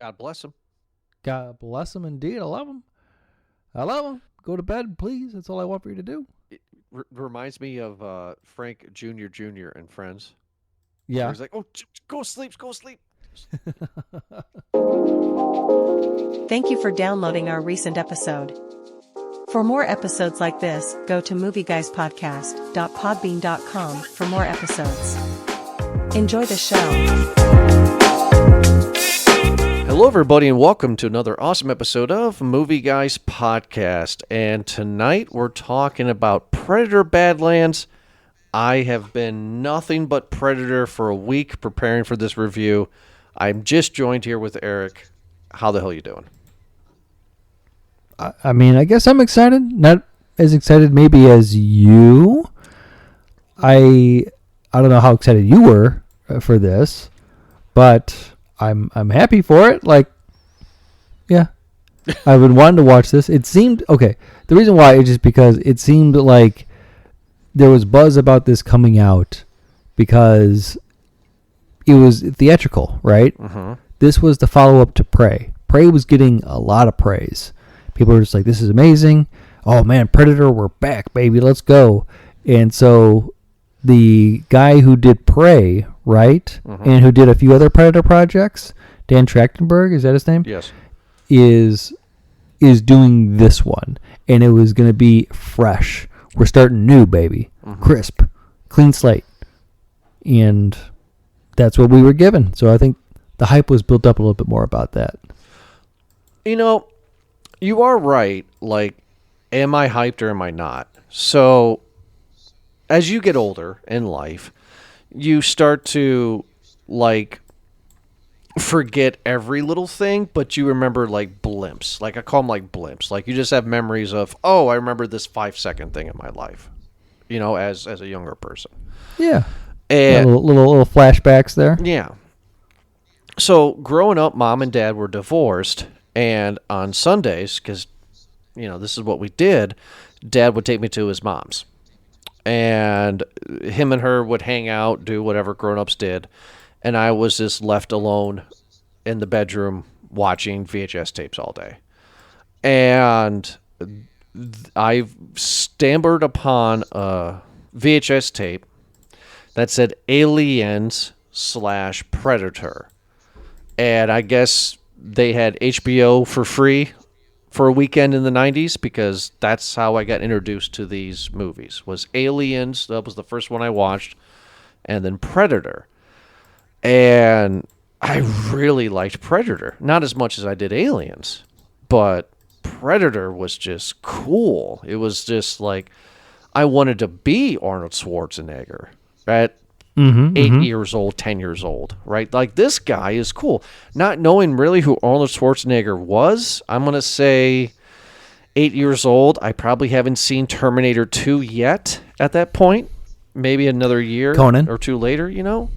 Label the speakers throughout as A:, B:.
A: God bless him.
B: God bless them indeed. I love them. I love them. Go to bed, please. That's all I want for you to do.
A: It reminds me of Frank Jr. and Friends, where
B: Yeah.
A: he's like, "Oh, go sleep, go sleep."
C: Thank you for downloading our recent episode. For more episodes like this, go to movieguyspodcast.podbean.com for more episodes. Enjoy the show.
A: Hello, everybody, and welcome to another awesome episode of Movie Guys Podcast. And tonight we're talking about Predator Badlands. I have been nothing but Predator for a week preparing for this review. I'm just joined here with Eric. How the hell you doing?
B: I mean, I guess I'm excited. Not as excited maybe as you. I don't know how excited you were for this, but I'm happy for it. Like, yeah, I've been wanting to watch this. It seemed okay. The reason why is just because it seemed like there was buzz about this coming out because it was theatrical, right?
A: Mm-hmm.
B: This was the follow up to Prey. Prey was getting a lot of praise. People were just like, "This is amazing! Oh man, Predator, we're back, baby, let's go!" And so the guy who did Prey, right, and who did a few other Predator projects, Dan Trachtenberg, is that his name?
A: Yes.
B: Is doing this one, and it was going to be fresh. We're starting new, baby, crisp, clean slate, and that's what we were given. So I think the hype was built up a little bit more about that.
A: You know, you are right. Like, am I hyped or am I not? So, as you get older in life, you start to, like, forget every little thing, but you remember, like, blimps. Like, I call them, like, blimps. Like, you just have memories of, oh, I remember this 5-second thing in my life, you know, as a younger person.
B: Yeah,
A: And,
B: little flashbacks there.
A: yeah. So, growing up, mom and dad were divorced, and on Sundays, because, you know, this is what we did, dad would take me to his mom's. And him and her would hang out, do whatever grown-ups did, and I was just left alone in the bedroom watching VHS tapes all day. And I stumbled upon a VHS tape that said Aliens/Predator. And I guess they had HBO for free for a weekend in the 90s because that's how I got introduced to these movies. Was Aliens, that was the first one I watched, and then Predator. And I really liked Predator. Not as much as I did Aliens, but Predator was just cool. It was just like I wanted to be Arnold Schwarzenegger at 8 years old, 10 years old, right? Like, this guy is cool. Not knowing really who Arnold Schwarzenegger was, I'm going to say 8 years old. I probably haven't seen Terminator 2 yet at that point. Maybe another year
B: Conan.
A: or two later, you know?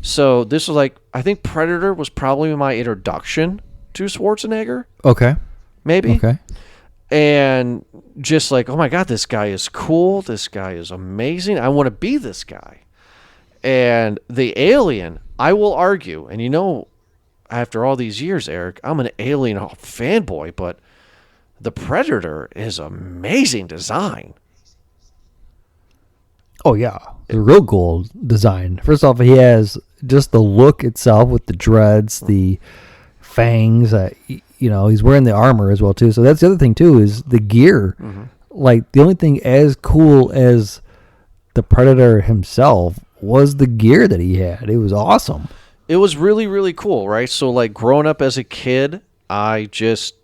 A: So this was like, I think Predator was probably my introduction to Schwarzenegger,
B: Okay.
A: maybe.
B: Okay.
A: And just like, oh my God, this guy is cool. This guy is amazing. I want to be this guy. And the Alien, I will argue, and you know, after all these years, Eric, I'm an Alien fanboy, but the Predator is amazing design.
B: Oh yeah, the real gold design. First off, he has just the look itself with the dreads, the fangs. You know, he's wearing the armor as well too. So that's the other thing too, is the gear. Like, the only thing as cool as the Predator himself was the gear that he had. It was awesome.
A: It was really, really cool, right? So, like, growing up as a kid, I just,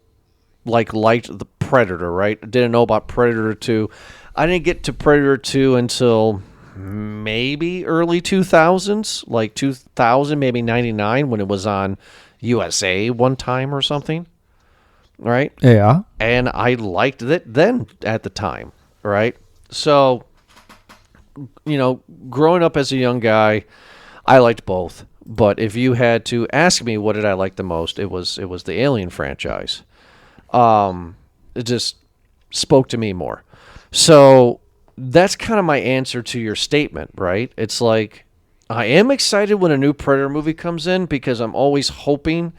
A: like, liked the Predator, right? I didn't know about Predator 2. I didn't get to Predator 2 until maybe early 2000s, like 2000, maybe 99, when it was on USA one time or something, right?
B: Yeah.
A: And I liked it then at the time, right? So, you know, growing up as a young guy, I liked both. But if you had to ask me what did I like the most, it was the Alien franchise. It just spoke to me more. So that's kind of my answer to your statement, right? It's like I am excited when a new Predator movie comes in because I'm always hoping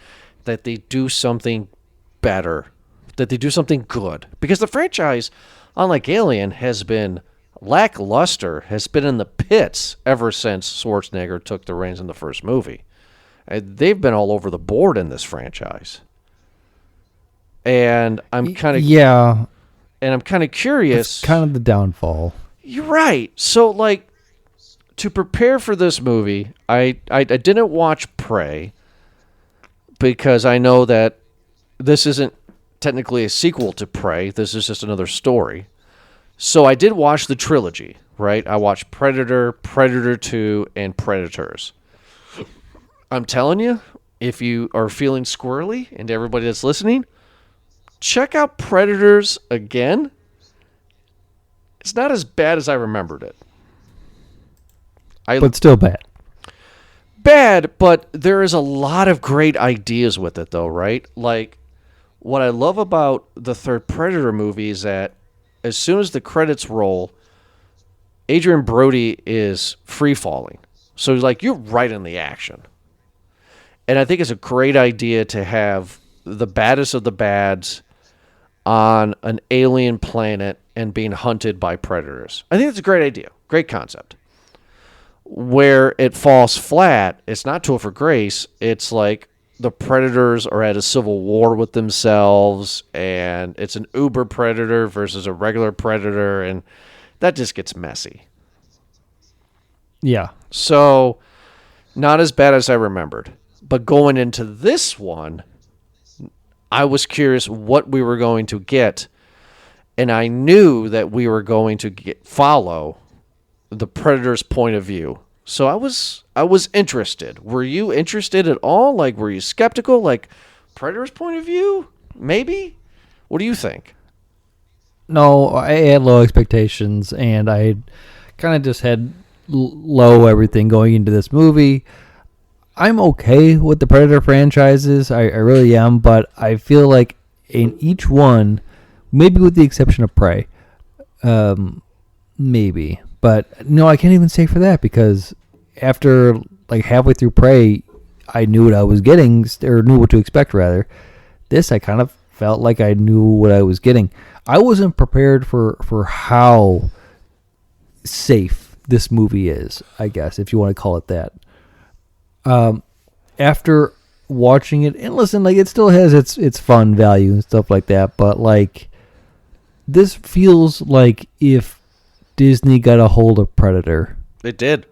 A: that they do something better, that they do something good. Because the franchise, unlike Alien, has been lackluster, has been in the pits ever since Schwarzenegger took the reins in the first movie. They've been all over the board in this franchise. And I'm kind of curious.
B: It's kind of the downfall.
A: You're right. So, like, to prepare for this movie, I didn't watch Prey because I know that this isn't technically a sequel to Prey. This is just another story. So I did watch the trilogy, right? I watched Predator, Predator 2, and Predators. I'm telling you, if you are feeling squirrely, and everybody that's listening, check out Predators again. It's not as bad as I remembered it.
B: But still bad.
A: Bad, but there is a lot of great ideas with it, though, right? Like, what I love about the third Predator movie is that as soon as the credits roll, Adrian Brody is free-falling. So, like, you're right in the action. And I think it's a great idea to have the baddest of the bads on an alien planet and being hunted by predators. I think it's a great idea. Great concept. Where it falls flat, it's not Tool for Grace. It's like the predators are at a civil war with themselves, and it's an uber predator versus a regular predator, and that just gets messy.
B: Yeah.
A: So, not as bad as I remembered. But going into this one, I was curious what we were going to get, and I knew that we were going to follow the predator's point of view. So I was interested. Were you interested at all? Like, were you skeptical? Like, predator's point of view? Maybe? What do you think?
B: No, I had low expectations, and I kind of just had low everything going into this movie. I'm okay with the Predator franchises. I really am, but I feel like in each one, maybe with the exception of Prey, maybe. But no, I can't even say for that because after like halfway through Prey, I knew what I was getting, or knew what to expect rather. This, I kind of felt like I knew what I was getting. I wasn't prepared for how safe this movie is, I guess, if you want to call it that. After watching it, and listen, like it still has its fun value and stuff like that, but like this feels like if Disney got a hold of Predator,
A: It did.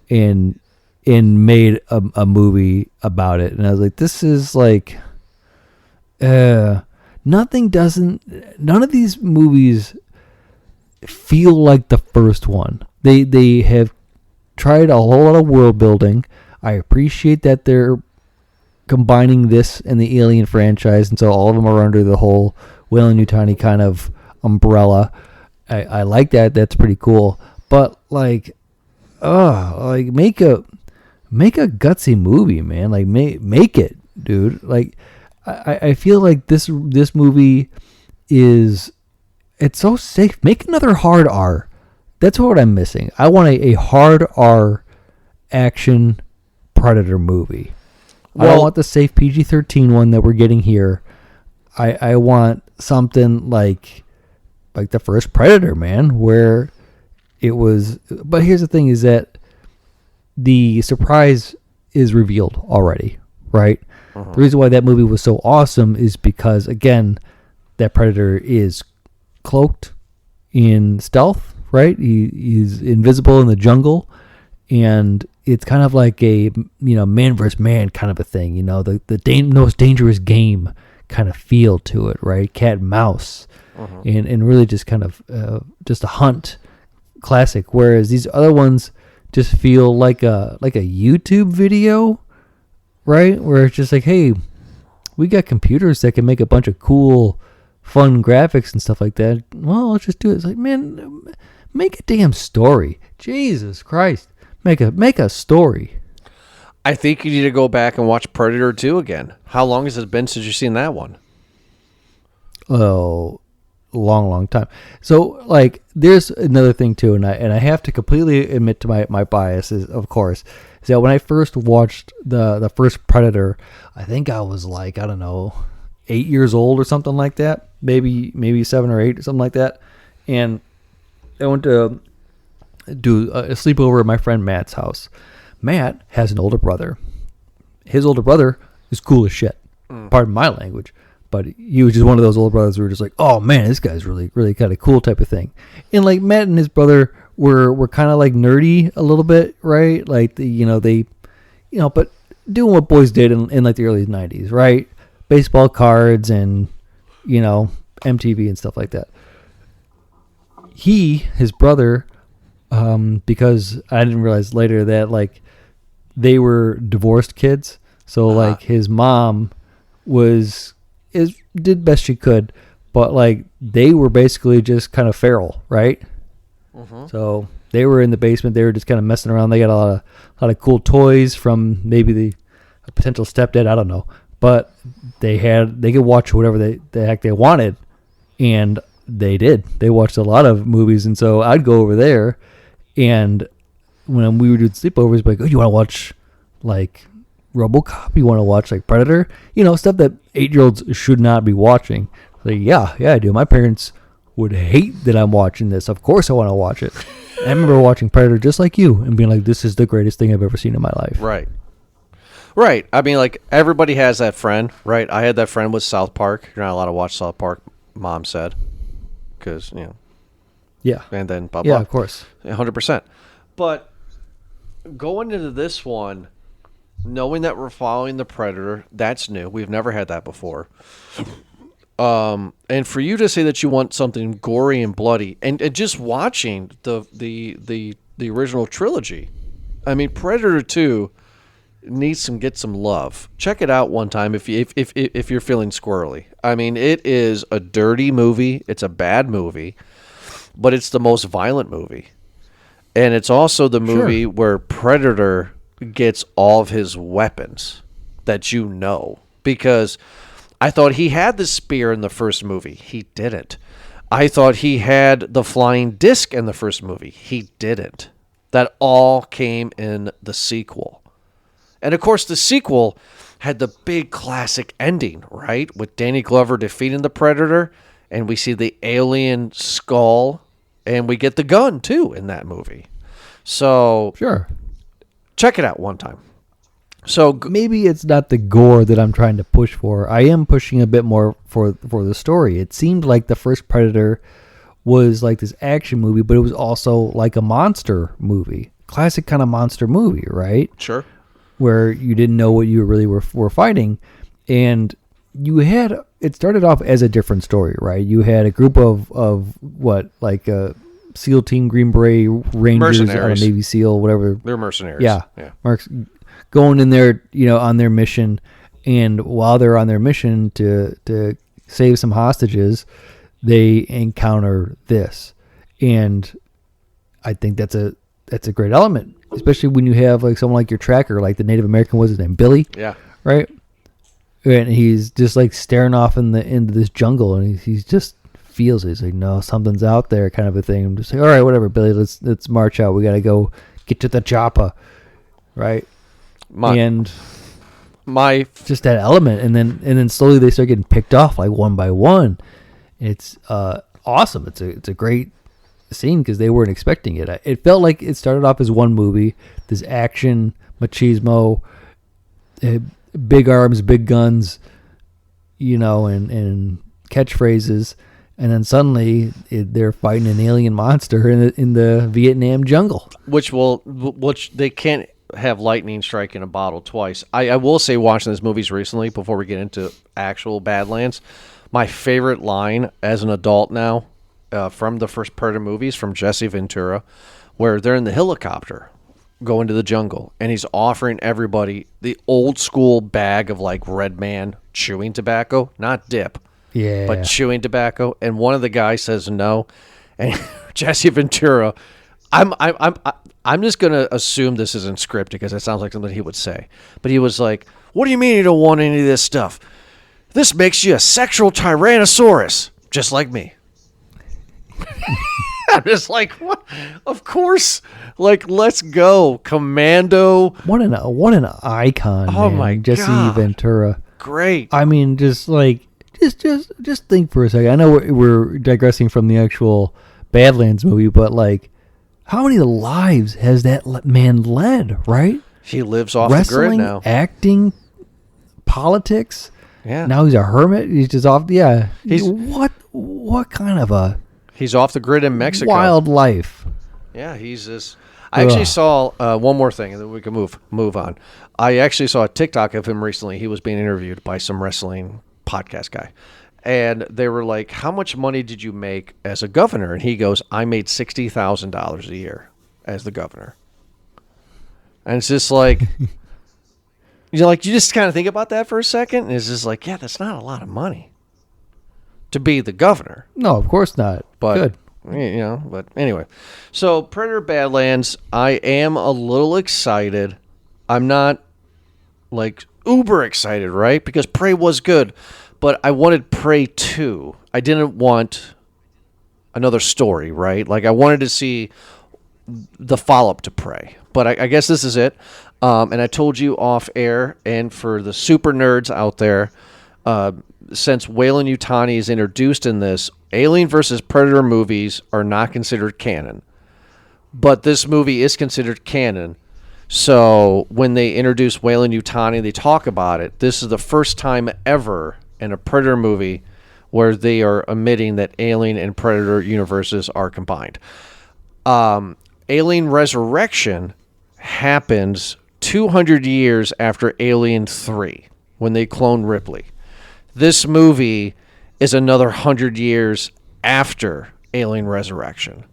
B: and made a movie about it, and I was like, this is like, none of these movies feel like the first one. They have tried a whole lot of world building. I appreciate that they're combining this and the Alien franchise, and so all of them are under the whole Weyland-Yutani kind of umbrella. I like that. That's pretty cool. But like make a gutsy movie, man. Like make it, dude. Like I feel like this movie it's so safe. Make another hard R. That's what I'm missing. I want a hard R action Predator movie. I don't want the safe PG-13 one that we're getting here. I want something like the first Predator, man, where it was. But here's the thing: is that the surprise is revealed already, right? Uh-huh. The reason why that movie was so awesome is because, again, that Predator is cloaked in stealth, right? He's invisible in the jungle, and it's kind of like a man versus man kind of a thing, the most dangerous game kind of feel to it, right? Cat and mouse, and really just kind of just a hunt classic. Whereas these other ones just feel like a YouTube video, right? Where it's just like, hey, we got computers that can make a bunch of cool, fun graphics and stuff like that. Well, let's just do it. It's like, man, make a damn story. Jesus Christ. Make a story.
A: I think you need to go back and watch Predator 2 again. How long has it been since you've seen that one?
B: Oh, long time. So like, there's another thing too, and I have to completely admit to my biases, of course, is that when I first watched the first Predator, I think I was like, I don't know, 8 years old or something like that, maybe 7 or 8 or something like that, and I went to do a sleepover at my friend Matt's house. Matt has an older brother. His older brother is cool as shit. Pardon my language. But he was just one of those older brothers who were just like, oh man, this guy's really, really kind of cool type of thing. And like Matt and his brother were kind of like nerdy a little bit, right? Like, but doing what boys did in like the early 90s, right? Baseball cards and, MTV and stuff like that. His brother, because I didn't realize later that like they were divorced kids. So like his mom did best she could, but like they were basically just kind of feral, right? Mm-hmm. So they were in the basement. They were just kind of messing around. They got a lot of cool toys from maybe a potential stepdad. I don't know, but they could watch whatever the heck they wanted, and they did. They watched a lot of movies, and so I'd go over there, and when we were doing sleepovers, like, oh, you want to watch like RoboCop? You want to watch like Predator? Stuff that 8-year-olds should not be watching. Like, yeah, I do. My parents would hate that I'm watching this. Of course I want to watch it. I remember watching Predator just like you and being like, this is the greatest thing I've ever seen in my life.
A: Right. I mean, like, everybody has that friend, right? I had that friend with South Park. You're not allowed to watch South Park, Mom said. Because,
B: Yeah.
A: And then blah, blah.
B: Yeah, of course.
A: 100%. But going into this one, knowing that we're following the Predator, that's new. We've never had that before. And for you to say that you want something gory and bloody, and just watching the original trilogy, I mean, Predator 2 needs to get some love. Check it out one time if you're feeling squirrely. I mean, it is a dirty movie. It's a bad movie, but it's the most violent movie, and it's also the movie where Predator gets all of his weapons that because I thought he had the spear in the first movie. He didn't. I thought he had the flying disc in the first movie. He didn't. That all came in the sequel. And of course the sequel had the big classic ending, right? With Danny Glover defeating the Predator, and we see the alien skull, and we get the gun too in that movie. So
B: Sure.
A: Check it out one time. So
B: maybe it's not the gore that I'm trying to push for. I am pushing a bit more for the story. It seemed like the first Predator was like this action movie, but it was also like a monster movie. Classic kind of monster movie, right?
A: Sure.
B: Where you didn't know what you really were fighting. And it started off as a different story, right? You had a group of SEAL Team Green Beret Rangers on a Navy SEAL, whatever.
A: They're mercenaries.
B: Yeah. Mark's going in there, on their mission, and while they're on their mission to save some hostages, they encounter this, and I think that's a great element, especially when you have like someone like your tracker, like the Native American, was his name, Billy?
A: Yeah.
B: Right. And he's just like staring off into this jungle, and he's just feels it. He's like, no, something's out there, kind of a thing. I'm just like, all right, whatever, Billy, let's march out. We gotta go get to the chopper, right? Just that element, and then slowly they start getting picked off like one by one. It's awesome. It's a great scene because they weren't expecting it. It felt like it started off as one movie, this action machismo, big arms, big guns, and catchphrases. And then suddenly they're fighting an alien monster in the Vietnam jungle. Which
A: they can't have lightning strike in a bottle twice. I will say, watching these movies recently, before we get into actual Badlands, my favorite line as an adult now, from the first Predator movies, from Jesse Ventura, where they're in the helicopter going to the jungle, and he's offering everybody the old school bag of like Red Man chewing tobacco, not dip.
B: Yeah.
A: But chewing tobacco, and one of the guys says no, and Jesse Ventura, I'm just gonna assume this isn't scripted because it sounds like something he would say, but he was like, "What do you mean you don't want any of this stuff? This makes you a sexual tyrannosaurus, just like me." I'm just like, what? Of course. Like, let's go. Commando.
B: What an icon,
A: Oh,
B: man.
A: my
B: Jesse
A: God.
B: Ventura.
A: Great.
B: I mean, just like, just think for a second. I know we're digressing from the actual Badlands movie, but like, how many lives has that man led, right?
A: He lives off
B: Wrestling,
A: the grid now.
B: acting, politics.
A: Yeah.
B: Now he's a hermit. He's just off. Yeah.
A: He's-
B: what kind of a
A: He's off the grid in Mexico.
B: wild life?
A: Yeah, he's just. I actually
B: Ugh.
A: saw one more thing, and then we can move on. I actually saw a TikTok of him recently. He was being interviewed by some wrestling podcast guy, and they were like, "How much money did you make as a governor?" And he goes, "I made $60,000 a year as the governor." And it's just like, you just kind of think about that for a second, and it's just like, yeah, that's not a lot of money to be the governor.
B: No, of course not.
A: But
B: Good.
A: but anyway, so Predator Badlands, I am a little excited. I'm not like uber excited, right? Because Prey was good, but I wanted Prey 2. I didn't want another story, right? Like I wanted to see the follow-up to Prey, but I guess this is it. And I told you off air, and for the super nerds out there, since Weyland-Yutani is introduced in this, Alien versus Predator movies are not considered canon. But this movie is considered canon. So when they introduce Weyland-Yutani, they talk about it. This is the first time ever in a Predator movie where they are admitting that Alien and Predator universes are combined. Alien Resurrection happens 200 years after Alien 3, when they clone Ripley. This movie is another 100 years after Alien Resurrection.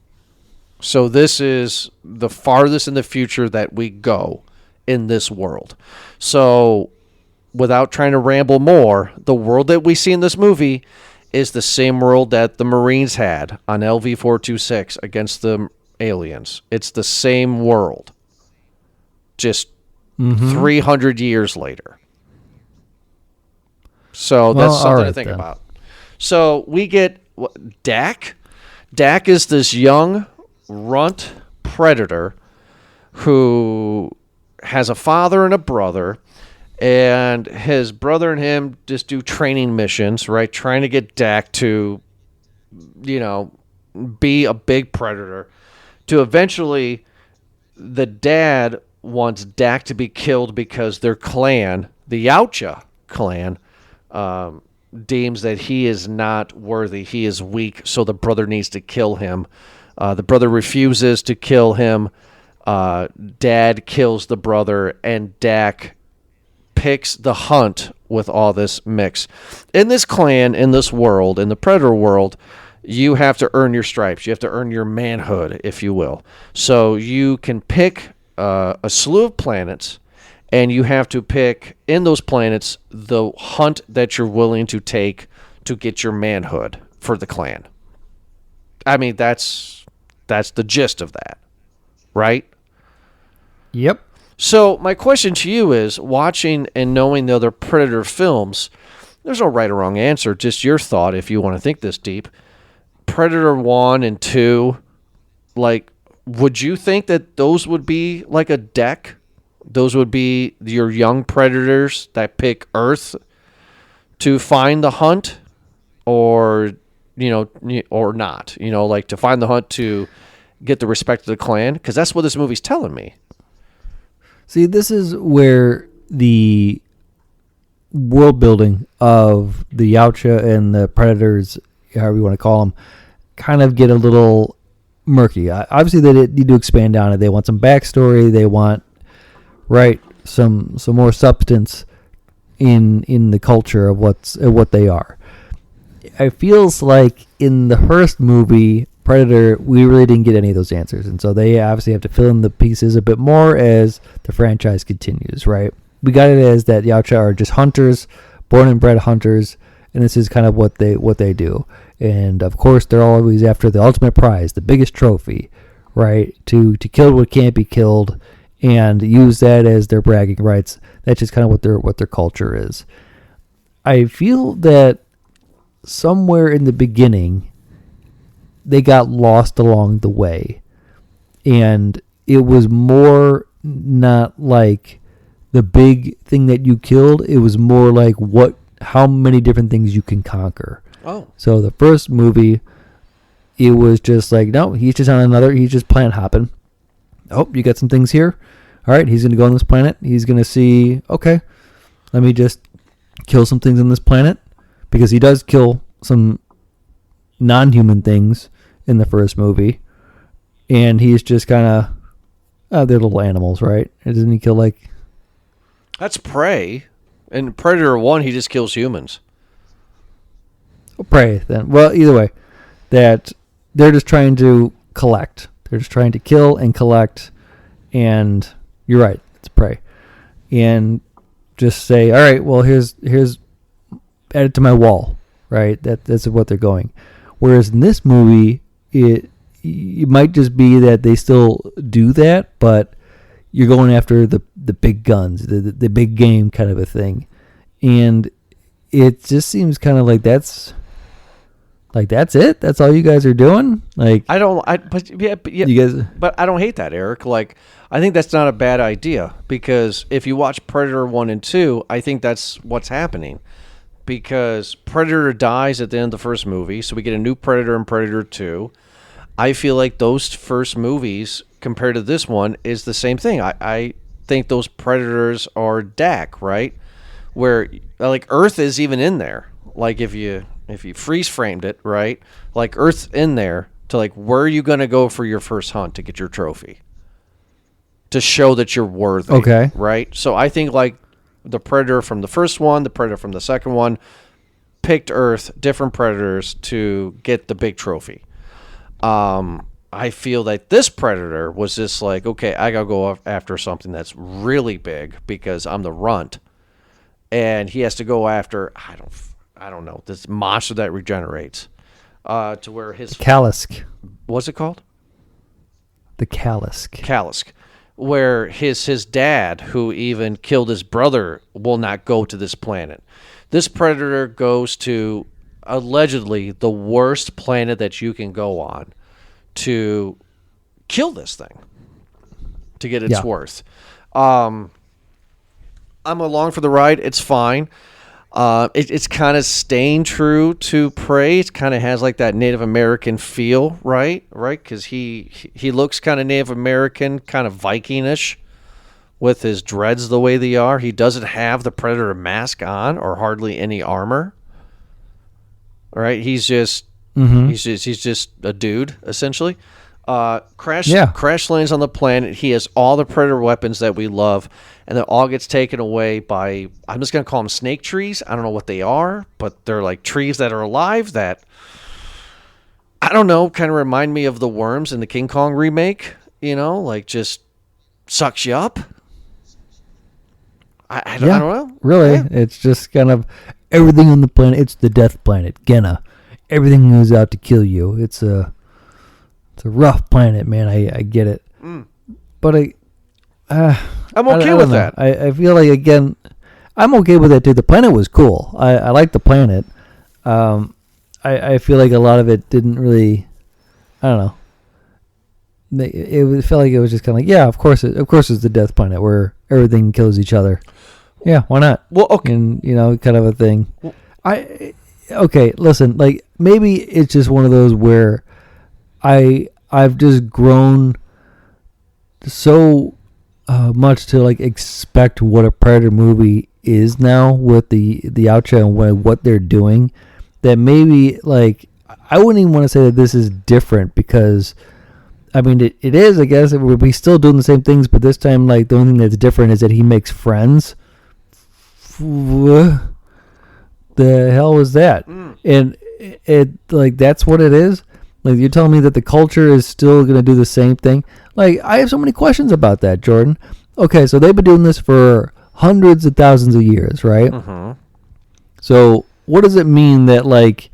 A: So this is the farthest in the future that we go in this world. So without trying to ramble more, the world that we see in this movie is the same world that the Marines had on LV-426 against the aliens. It's the same world, just 300 years later. So that's something to think about. So we get Dak. Dak is this young runt predator who has a father and a brother, and his brother and him just do training missions, right? Trying to get Dak to, be a big predator. To eventually, the dad wants Dak to be killed because their clan, the Yautja clan, deems that he is not worthy. He is weak, so the brother needs to kill him. The brother refuses to kill him. Dad kills the brother, and Dak picks the hunt with all this mix. In this clan, in this world, in the Predator world, you have to earn your stripes. You have to earn your manhood, if you will. So you can pick a slew of planets, and you have to pick in those planets the hunt that you're willing to take to get your manhood for the clan. I mean, that's the gist of that, right?
B: Yep.
A: So my question to you is, watching and knowing the other Predator films, there's no right or wrong answer, just your thought if you want to think this deep. Predator 1 and 2, like, would you think that those would be like a deck? Those would be your young predators that pick Earth to find the hunt, or or not, like to find the hunt to get the respect of the clan? Because that's what this movie's telling me.
B: See, this is where the world building of the Yautja and the Predators, however you want to call them, kind of get a little murky. Obviously, they need to expand on it. They want some backstory. They want, some more substance in the culture of what they are. It feels like in the first movie, Predator, we really didn't get any of those answers, and so they obviously have to fill in the pieces a bit more as the franchise continues, right? We got it as that Yautja are just hunters, born and bred hunters, and this is kind of what they do. And of course, they're always after the ultimate prize, the biggest trophy, right? To kill what can't be killed, and use that as their bragging rights. That's just kind of what their culture is. I feel that somewhere in the beginning, they got lost along the way. And it was more not like the big thing that you killed. It was more like how many different things you can conquer.
A: Oh.
B: So the first movie, it was just like, no, he's just planet hopping. Oh, you got some things here. All right, he's going to go on this planet. He's going to see, okay, let me just kill some things on this planet. Because he does kill some non-human things in the first movie. And he's just kind of, they're little animals, right? Doesn't he kill like...
A: That's prey. In Predator 1, he just kills humans.
B: Prey, then. Well, either way, that they're just trying to collect. They're just trying to kill and collect. And you're right, it's prey. And just say, all right, well, here's add it to my wall, right? That's what they're going. Whereas in this movie, it might just be that they still do that, but you're going after the big guns, the big game kind of a thing. And it just seems kind of like that's it. That's all you guys are doing. Like
A: but
B: you guys.
A: But I don't hate that, Eric. Like I think that's not a bad idea because if you watch Predator 1 and 2, I think that's what's happening. Because Predator dies at the end of the first movie, so we get a new Predator in Predator 2. I feel like those first movies compared to this one is the same thing. I think those Predators are DAC, right? Where like Earth is even in there. Like if you freeze framed it, right? Like Earth's in there to like where are you going to go for your first hunt to get your trophy? To show that you're worthy.
B: Okay.
A: Right? So I think like the Predator from the first one, the Predator from the second one, picked Earth, different Predators to get the big trophy. I feel like this Predator was just like, okay, I gotta go after something that's really big because I'm the runt, and he has to go after I don't know this monster that regenerates, to where his
B: Kalisk.
A: What's it called?
B: The Kalisk.
A: Kalisk. Where his dad, who even killed his brother, will not go to this planet. This Predator goes to, allegedly, the worst planet that you can go on to kill this thing, to get its worth. I'm along for the ride. It's fine. It's kind of staying true to Prey. It kind of has like that Native American feel, right? Because he looks kind of Native American, kind of Viking-ish, with his dreads the way they are. He doesn't have the Predator mask on or hardly any armor. All right, he's just he's just a dude essentially. Crash lands on the planet. He has all the Predator weapons that we love, and it all gets taken away by, I'm just going to call them snake trees. I don't know what they are, but they're like trees that are alive that, I don't know, kind of remind me of the worms in the King Kong remake, like just sucks you up. I don't know.
B: Really,
A: Yeah.
B: it's just kind of everything on the planet. It's the death planet, Genna. Everything goes out to kill you. It's a rough planet, man. I get it, but
A: I'm okay with that.
B: I feel like again, I'm okay with that too. The planet was cool. I like the planet. I feel like a lot of it didn't really. I don't know. It felt like it was just kind of like, yeah, of course it's the death planet where everything kills each other. Yeah, why not?
A: Well, okay.
B: And kind of a thing. Okay, listen, like maybe it's just one of those where I've just grown so much to like expect what a Predator movie is now with the Yautja and what they're doing, that maybe like I wouldn't even want to say that this is different, because I mean it is, I guess. We're still doing the same things, but this time like the only thing that's different is that he makes friends. The hell was that? And it like that's what it is. Like, you're telling me that the culture is still going to do the same thing? Like, I have so many questions about that, Jordan. Okay, so they've been doing this for hundreds of thousands of years, right?
A: Mm-hmm.
B: So what does it mean that, like,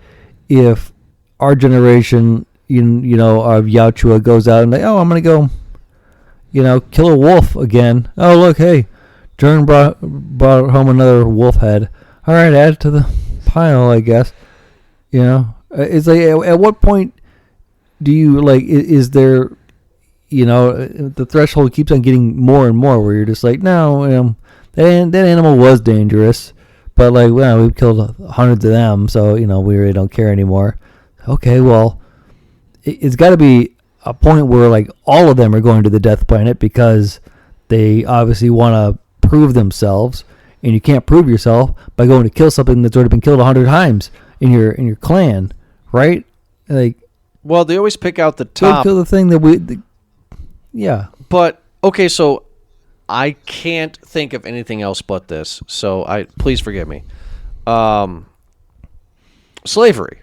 B: if our generation, of Yautja goes out and like, oh, I'm going to go, kill a wolf again. Oh, look, hey, Njohrr brought home another wolf head. All right, add it to the pile, I guess. It's like, at what point do you like? Is there, the threshold keeps on getting more and more where you're just like, no, that animal was dangerous, but like, well, we've killed hundreds of them, so we really don't care anymore. Okay, well, it's got to be a point where like all of them are going to the death planet because they obviously want to prove themselves, and you can't prove yourself by going to kill something that's already been killed 100 times in your clan, right? Like,
A: well, they always pick out the top.
B: Kill the thing that yeah.
A: But okay, so I can't think of anything else but this. So please forgive me. Slavery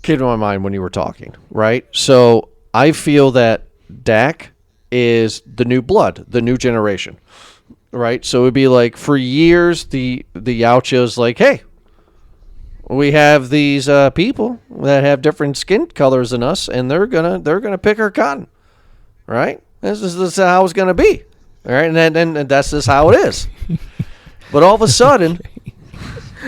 A: came to my mind when you were talking, right? So I feel that Dak is the new blood, the new generation, right? So it would be like for years the Yautja is like, hey, we have these people that have different skin colors than us, and they're gonna pick our cotton, right? This is how it's gonna be, all right? And that's just how it is. But all of a sudden,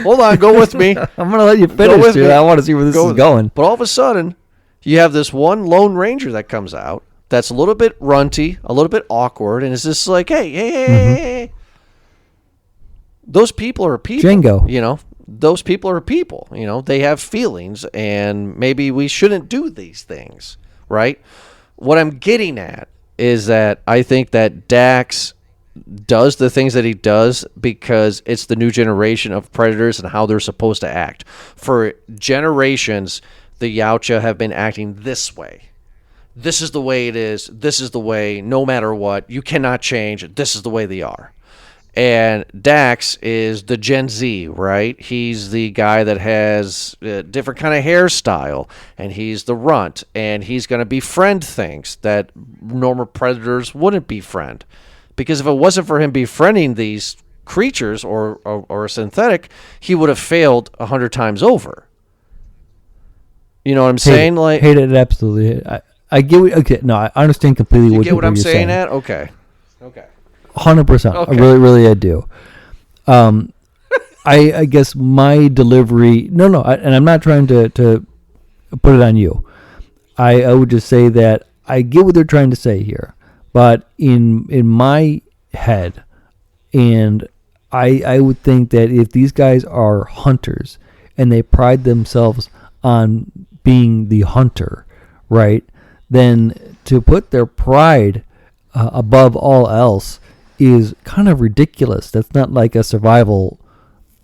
A: hold on, go with me.
B: I'm gonna let you finish, dude. I want to see where this is going.
A: But all of a sudden, you have this one lone ranger that comes out that's a little bit runty, a little bit awkward, and it's just like, hey. Those people are people.
B: Django.
A: Those people are people. They have feelings, and maybe we shouldn't do these things, right? What I'm getting at is that I think that Dax does the things that he does because it's the new generation of predators and how they're supposed to act. For generations, the Yautja have been acting this way. This is the way it is. This is the way, no matter what. You cannot change. This is the way they are. And Dax is the Gen Z, right? He's the guy that has a different kind of hairstyle, and he's the runt, and he's going to befriend things that normal predators wouldn't befriend. Because if it wasn't for him befriending these creatures or synthetic, he would have failed 100 times over. You know what I'm saying?
B: Hate it, absolutely. I get what, okay, no, I understand completely
A: you
B: what,
A: get what
B: what
A: I'm
B: you're
A: saying.
B: saying.
A: Okay.
B: 100%.
A: Okay.
B: Really, I do. I guess my delivery. No, and I'm not trying to put it on you. I would just say that I get what they're trying to say here, but in my head, and I would think that if these guys are hunters and they pride themselves on being the hunter, right? Then to put their pride above all else is kind of ridiculous. That's not like a survival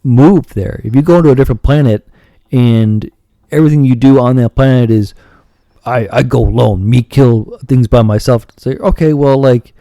B: move there. If you go to a different planet and everything you do on that planet is I go alone, me kill things by myself. Say, okay, well, like,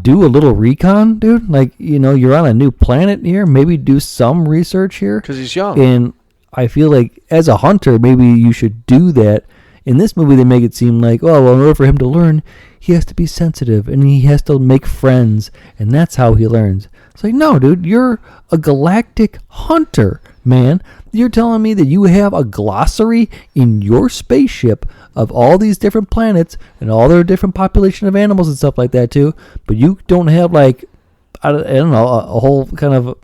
B: do a little recon, dude. Like, you're on a new planet here. Maybe do some research here.
A: Because he's young.
B: And I feel like as a hunter, maybe you should do that. In this movie, they make it seem like, oh, well, in order for him to learn, he has to be sensitive and he has to make friends, and that's how he learns. It's like, no, dude, you're a galactic hunter, man. You're telling me that you have a glossary in your spaceship of all these different planets and all their different population of animals and stuff like that too, but you don't have, like, I don't know, a whole kind of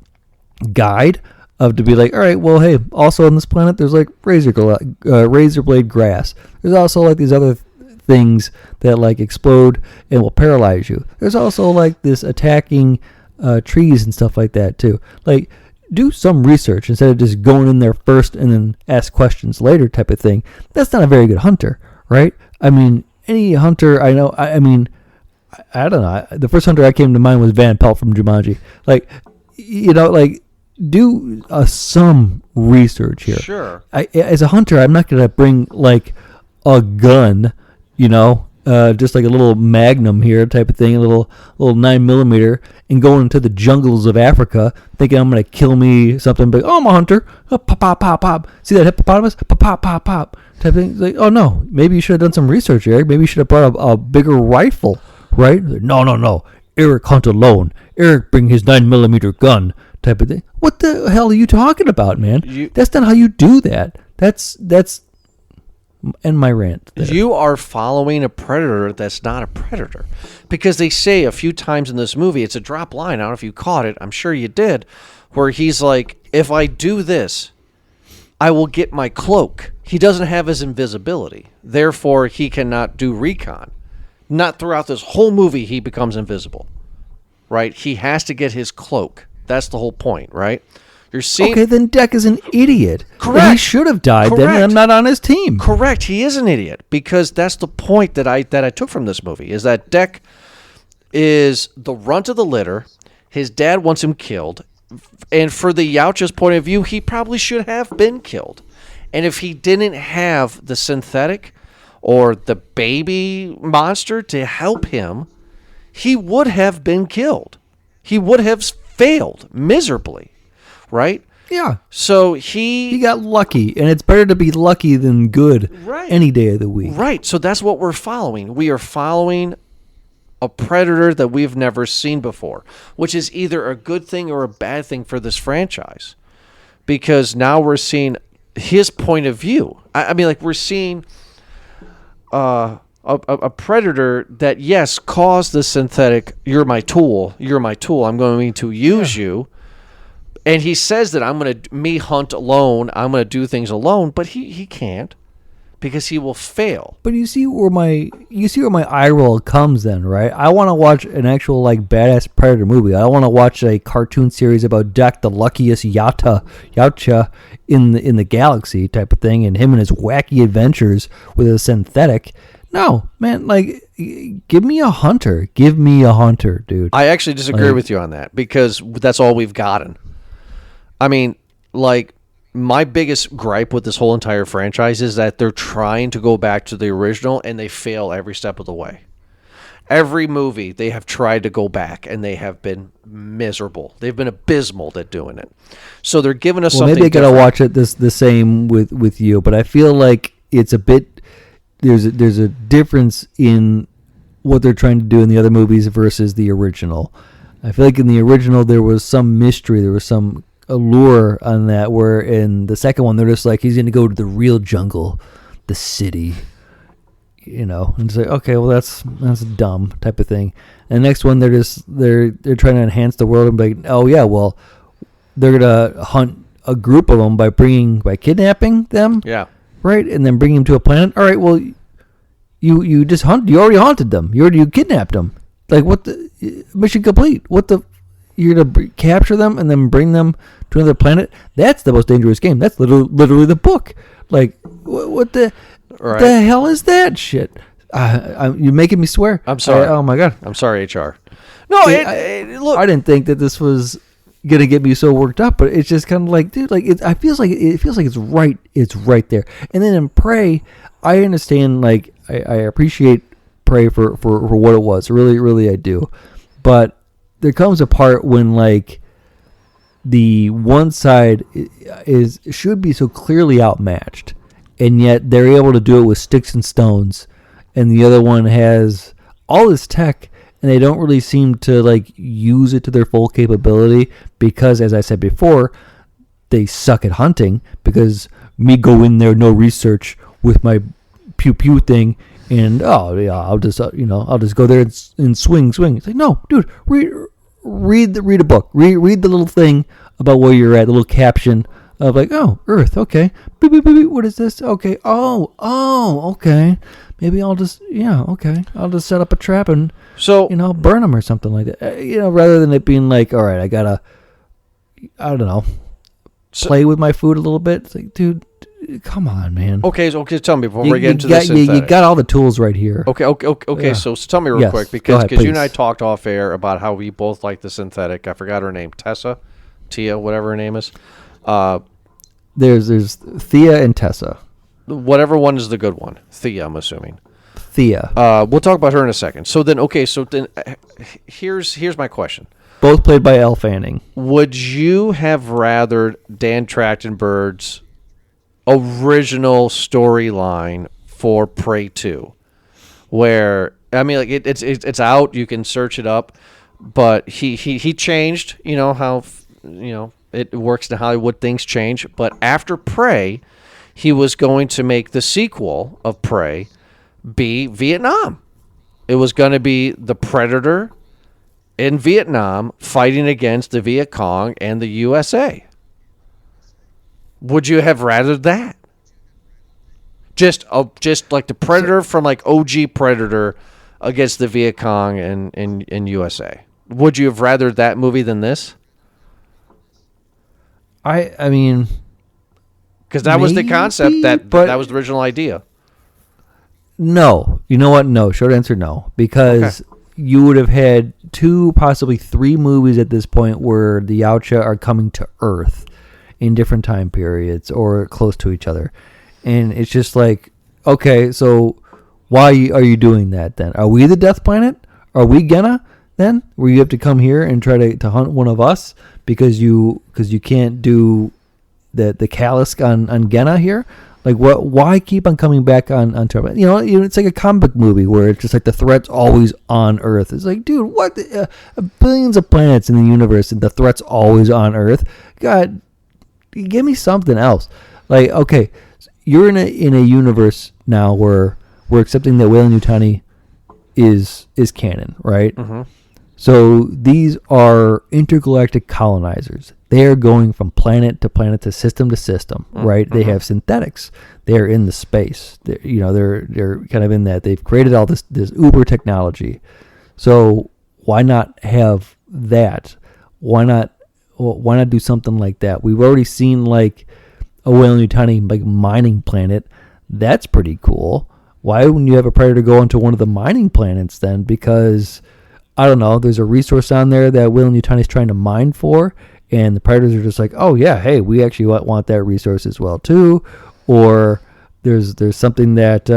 B: guide of to be like, all right, well, hey, also on this planet there's like razor blade grass. There's also like these other things that like explode and will paralyze you. There's also like this attacking trees and stuff like that too. Like, do some research instead of just going in there first and then ask questions later type of thing. That's not a very good hunter, right? I mean, any hunter I know, I mean, I don't know. The first hunter I came to mind was Van Pelt from Jumanji. Like, like, do some research here.
A: Sure.
B: As a hunter, I'm not going to bring like a gun, just like a little Magnum here type of thing, a little 9mm, and go into the jungles of Africa thinking I'm going to kill me something. But oh, I'm a hunter. Oh, pop, pop, pop, pop. See that hippopotamus? Pop, pop, pop, pop. Type of thing. Like, oh no, maybe you should have done some research, Eric. Maybe you should have brought a bigger rifle, right? Like, no. Eric hunt alone. Eric bring his 9mm gun. Type of thing. What the hell are you talking about, man? That's not how you do that. That's end my rant there.
A: You are following a predator that's not a predator, because they say a few times in this movie, it's a drop line. I don't know if you caught it. I'm sure you did, where he's like, "If I do this, I will get my cloak." he doesn't have his invisibility. Therefore, he cannot do recon. Not throughout this whole movie he becomes invisible, right? He has to get his cloak. That's the whole point, right? You're seeing.
B: Okay, then Deck is an idiot.
A: Correct.
B: And he should have died. Then
A: Correct.
B: I'm not on his team.
A: Correct. He is an idiot because that's the point that I took from this movie is that Deck is the runt of the litter. His dad wants him killed, and for the Yautja's point of view, he probably should have been killed. And if he didn't have the synthetic or the baby monster to help him, he would have been killed. He would have failed miserably, right?
B: Yeah.
A: So
B: He got lucky, and it's better to be lucky than good any day of the week.
A: Right. So that's what we're following. We are following a predator that we've never seen before, which is either a good thing or a bad thing for this franchise. Because now we're seeing his point of view. I mean, like, we're seeing a predator that, yes, caused the synthetic, you're my tool, I'm going to use you. And he says that I'm going to hunt alone, I'm going to do things alone, but he can't because he will fail.
B: But you see where my eye roll comes then, right? I want to watch an actual like badass predator movie. I want to watch a cartoon series about Deck, the luckiest Yautja in the galaxy type of thing, and him and his wacky adventures with a synthetic. No, man, like give me a hunter. Give me a hunter, dude.
A: I actually disagree with you on that because that's all we've gotten. I mean, like, my biggest gripe with this whole entire franchise is that they're trying to go back to the original and they fail every step of the way. Every movie, they have tried to go back and they have been miserable. They've been abysmal at doing it. So they're giving us something
B: maybe I gotta
A: different.
B: watch it the same with you, but I feel like it's a bit there's a difference in what they're trying to do in the other movies versus the original. I feel like in the original there was some mystery, there was some allure on that, where in the second one they're just like, he's going to go to the real jungle, the city, and it's like, okay, well that's dumb type of thing. And the next one they're trying to enhance the world and be like, oh yeah, well they're going to hunt a group of them by kidnapping them,
A: Yeah.
B: right, and then bring them to a planet. All right, well you already haunted them, you kidnapped them, like what the mission complete, what the you're going to capture them and then bring them to another planet? That's the most dangerous game. That's literally the book. Like, what the hell is that shit? You're making me swear.
A: I'm sorry.
B: Oh, my God.
A: I'm sorry, HR. No, look.
B: I didn't think that this was going to get me so worked up, but it's just kind of like, dude, like, it feels like it's right. It's right there. And then in Prey, I understand, like, I appreciate Prey for what it was. Really, really, I do. But there comes a part when like the one side should be so clearly outmatched, and yet they're able to do it with sticks and stones, and the other one has all this tech and they don't really seem to like use it to their full capability because, as I said before, they suck at hunting. Because me go in there, no research, with my pew pew thing, and I'll just go there and swing. It's like, no, dude, read a book. Read the little thing about where you're at, the little caption of like, oh, Earth, okay. Beep, beep, beep, beep. What is this? Okay. Oh, okay. Maybe I'll just set up a trap and burn them or something like that. Rather than it being like, all right, I don't know, play with my food a little bit. It's like, dude, come on, man.
A: Okay, tell me before we get into this.
B: You got all the tools right here.
A: Okay. Yeah. So tell me real quick, because you and I talked off air about how we both like the synthetic. I forgot her name, Thia, whatever her name is.
B: There's Thia and Tessa.
A: Whatever one is the good one. Thia, I'm assuming.
B: Thea.
A: We'll talk about her in a second. So then, here's my question.
B: Both played by Elle Fanning.
A: Would you have rather Dan Trachtenberg's original storyline for Prey 2, where it's out, you can search it up, but he changed, how it works in Hollywood, things change, but after Prey he was going to make the sequel of Prey be Vietnam. It was going to be the Predator in Vietnam fighting against the Viet Cong and the USA. Would you have rather that? just like the Predator from like OG Predator against the Viet Cong in USA. Would you have rather that movie than this?
B: I mean,
A: Because that was the concept
B: but
A: that was the original idea.
B: no. You know what? No. Short answer, no. Because you would have had 2, possibly 3 movies at this point where the Yautja are coming to Earth in different time periods or close to each other. And it's just like, okay, so why are you doing that then? Are we the Death Planet? Are we Genna then? Where you have to come here and try to hunt one of us because you can't do the Kalisk on Genna here? Like, what? Why keep on coming back on Terra? It's like a comic book movie where it's just like the threat's always on Earth. It's like, dude, what? Billions of planets in the universe, and the threat's always on Earth. God, give me something else. Like, okay, you're in a universe now where we're accepting that Weyland-Yutani is canon, right?
A: Mm-hmm.
B: So these are intergalactic colonizers. They are going from planet to planet to system, right? They have synthetics. They're in the space. They're kind of in that. They've created all this uber technology. So why not have that? Why not do something like that? We've already seen like a Weyland-Yutani like mining planet. That's pretty cool. Why wouldn't you have a Predator go into one of the mining planets then? Because I don't know, there's a resource on there that Weyland-Yutani is trying to mine for, and the Predators are just like, oh yeah, hey, we actually want that resource as well too. Or there's something that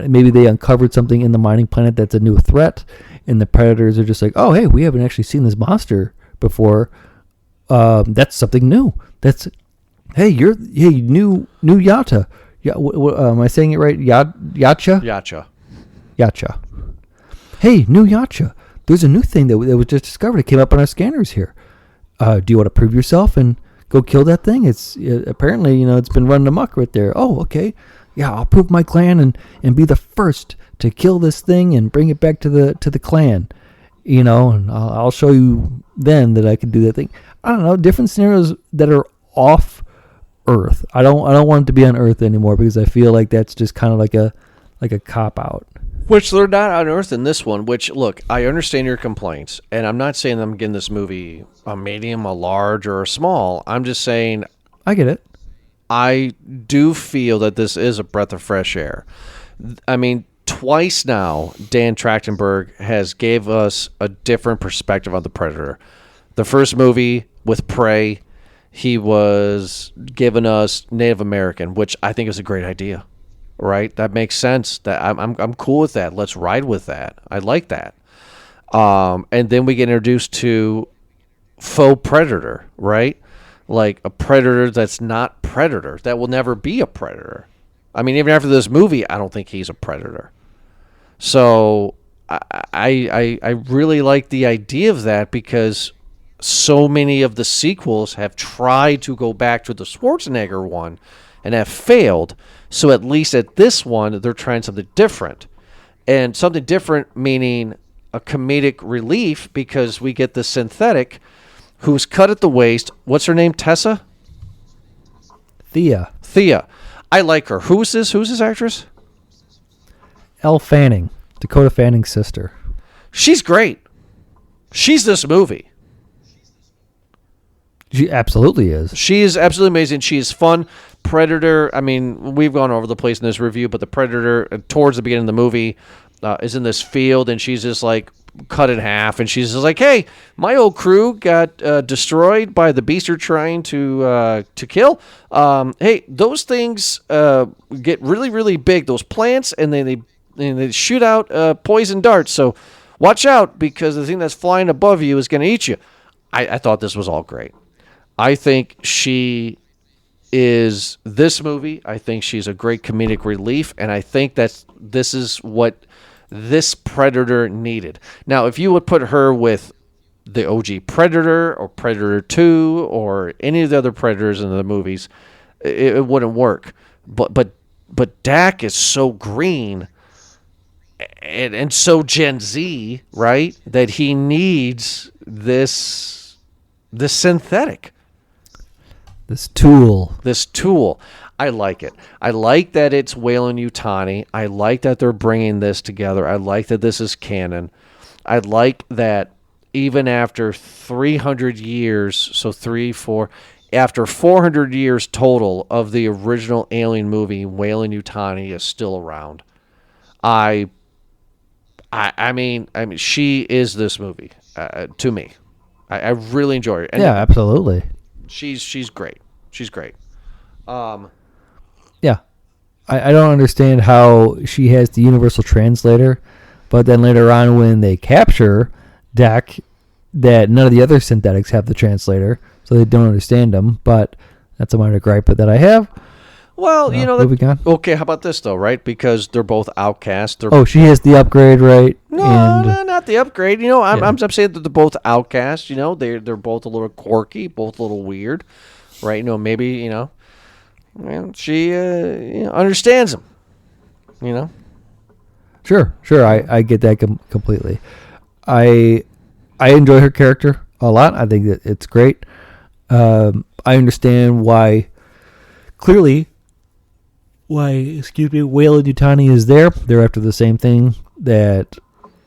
B: maybe they uncovered something in the mining planet that's a new threat, and the Predators are just like, oh hey, we haven't actually seen this monster before. That's something new. That's new Yautja. Yeah, am I saying it right? Yautja?
A: Yautja.
B: Hey, new Yautja. There's a new thing that was just discovered. It came up on our scanners here. Do you want to prove yourself and go kill that thing? It's apparently, it's been running amok right there. Oh, okay. Yeah, I'll prove my clan and be the first to kill this thing and bring it back to the clan. And I'll show you then that I can do that thing. I don't know, different scenarios that are off Earth. I don't want it to be on Earth anymore because I feel like that's just kind of like a cop out.
A: Which they're not on Earth in this one, which, look, I understand your complaints, and I'm not saying I'm giving this movie a medium, a large, or a small. I'm just saying...
B: I get it.
A: I do feel that this is a breath of fresh air. I mean, twice now, Dan Trachtenberg has gave us a different perspective on the Predator. The first movie with Prey, he was giving us Native American, which I think is a great idea. Right, that makes sense. That I'm cool with that. Let's ride with that. I like that. And then we get introduced to faux predator, right? Like a predator that's not predator. That will never be a predator. I mean, even after this movie, I don't think he's a predator. So I really like the idea of that because so many of the sequels have tried to go back to the Schwarzenegger one and have failed. So at least at this one, they're trying something different. And something different meaning a comedic relief because we get the synthetic who's cut at the waist. What's her name? Tessa?
B: Thia.
A: I like her. Who's this actress?
B: Elle Fanning. Dakota Fanning's sister.
A: She's great. She's this movie.
B: She absolutely is.
A: She is absolutely amazing. She is fun. Predator, I mean, we've gone over the place in this review, but the Predator, towards the beginning of the movie, is in this field, and she's just, like, cut in half, and she's just like, hey, my old crew got destroyed by the beast you're trying to kill. Hey, those things get really, really big, those plants, and they shoot out poison darts, so watch out, because the thing that's flying above you is going to eat you. I thought this was all great. I think she is this movie. I think she's a great comedic relief, and I think this is what this Predator needed. Now, if you would put her with the OG Predator or Predator 2 or any of the other Predators in the movies, it wouldn't work. But Dak is so green and so Gen Z, right, that he needs this synthetic.
B: This tool.
A: I like it. I like that it's Weyland-Yutani. I like that they're bringing this together. I like that this is canon. I like that even after 300 years, so 3, 4, after 400 years total of the original Alien movie, Weyland-Yutani is still around. I mean, she is this movie to me. I really enjoy her. And
B: yeah, absolutely.
A: she's great. She's great.
B: Yeah. I don't understand how she has the universal translator, but then later on when they capture Dak, that none of the other synthetics have the translator, so they don't understand them. But that's a minor gripe that I have.
A: Well,
B: moving on.
A: Okay, how about this though, right? Because they're both outcasts.
B: She has the upgrade, right?
A: No, not the upgrade. I'm saying that they're both outcasts. They're both a little quirky, both a little weird, right? Maybe she understands them.
B: Sure. I get that completely. I enjoy her character a lot. I think that it's great. I understand why. Clearly, Weyland-Yutani is there. They're after the same thing that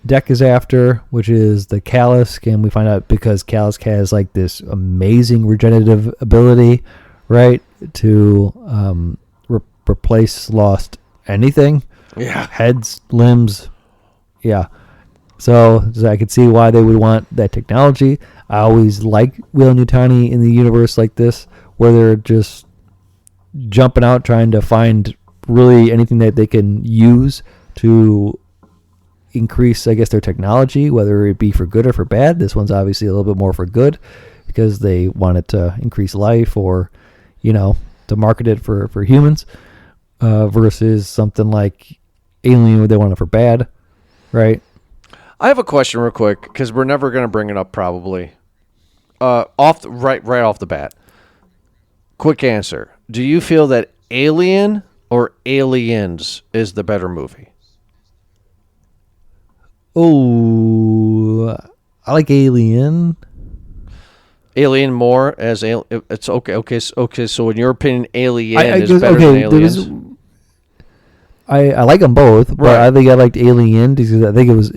B: Dek is after, which is the Kalisk, and we find out because Kalisk has like this amazing regenerative ability, right, to replace lost anything.
A: Yeah.
B: Heads, limbs. Yeah. So I could see why they would want that technology. I always like Weyland-Yutani in the universe like this, where they're just jumping out trying to find really anything that they can use to increase, I guess, their technology, whether it be for good or for bad. This one's obviously a little bit more for good because they want it to increase life or, to market it for humans versus something like Alien where they want it for bad, right?
A: I have a question real quick because we're never going to bring it up probably. Right off the bat. Quick answer. Do you feel that Alien or Aliens is the better movie?
B: Oh, I like Alien.
A: Alien more as it's okay. So in your opinion, Alien is better than Aliens.
B: I like them both, but I think I liked Alien because I think it was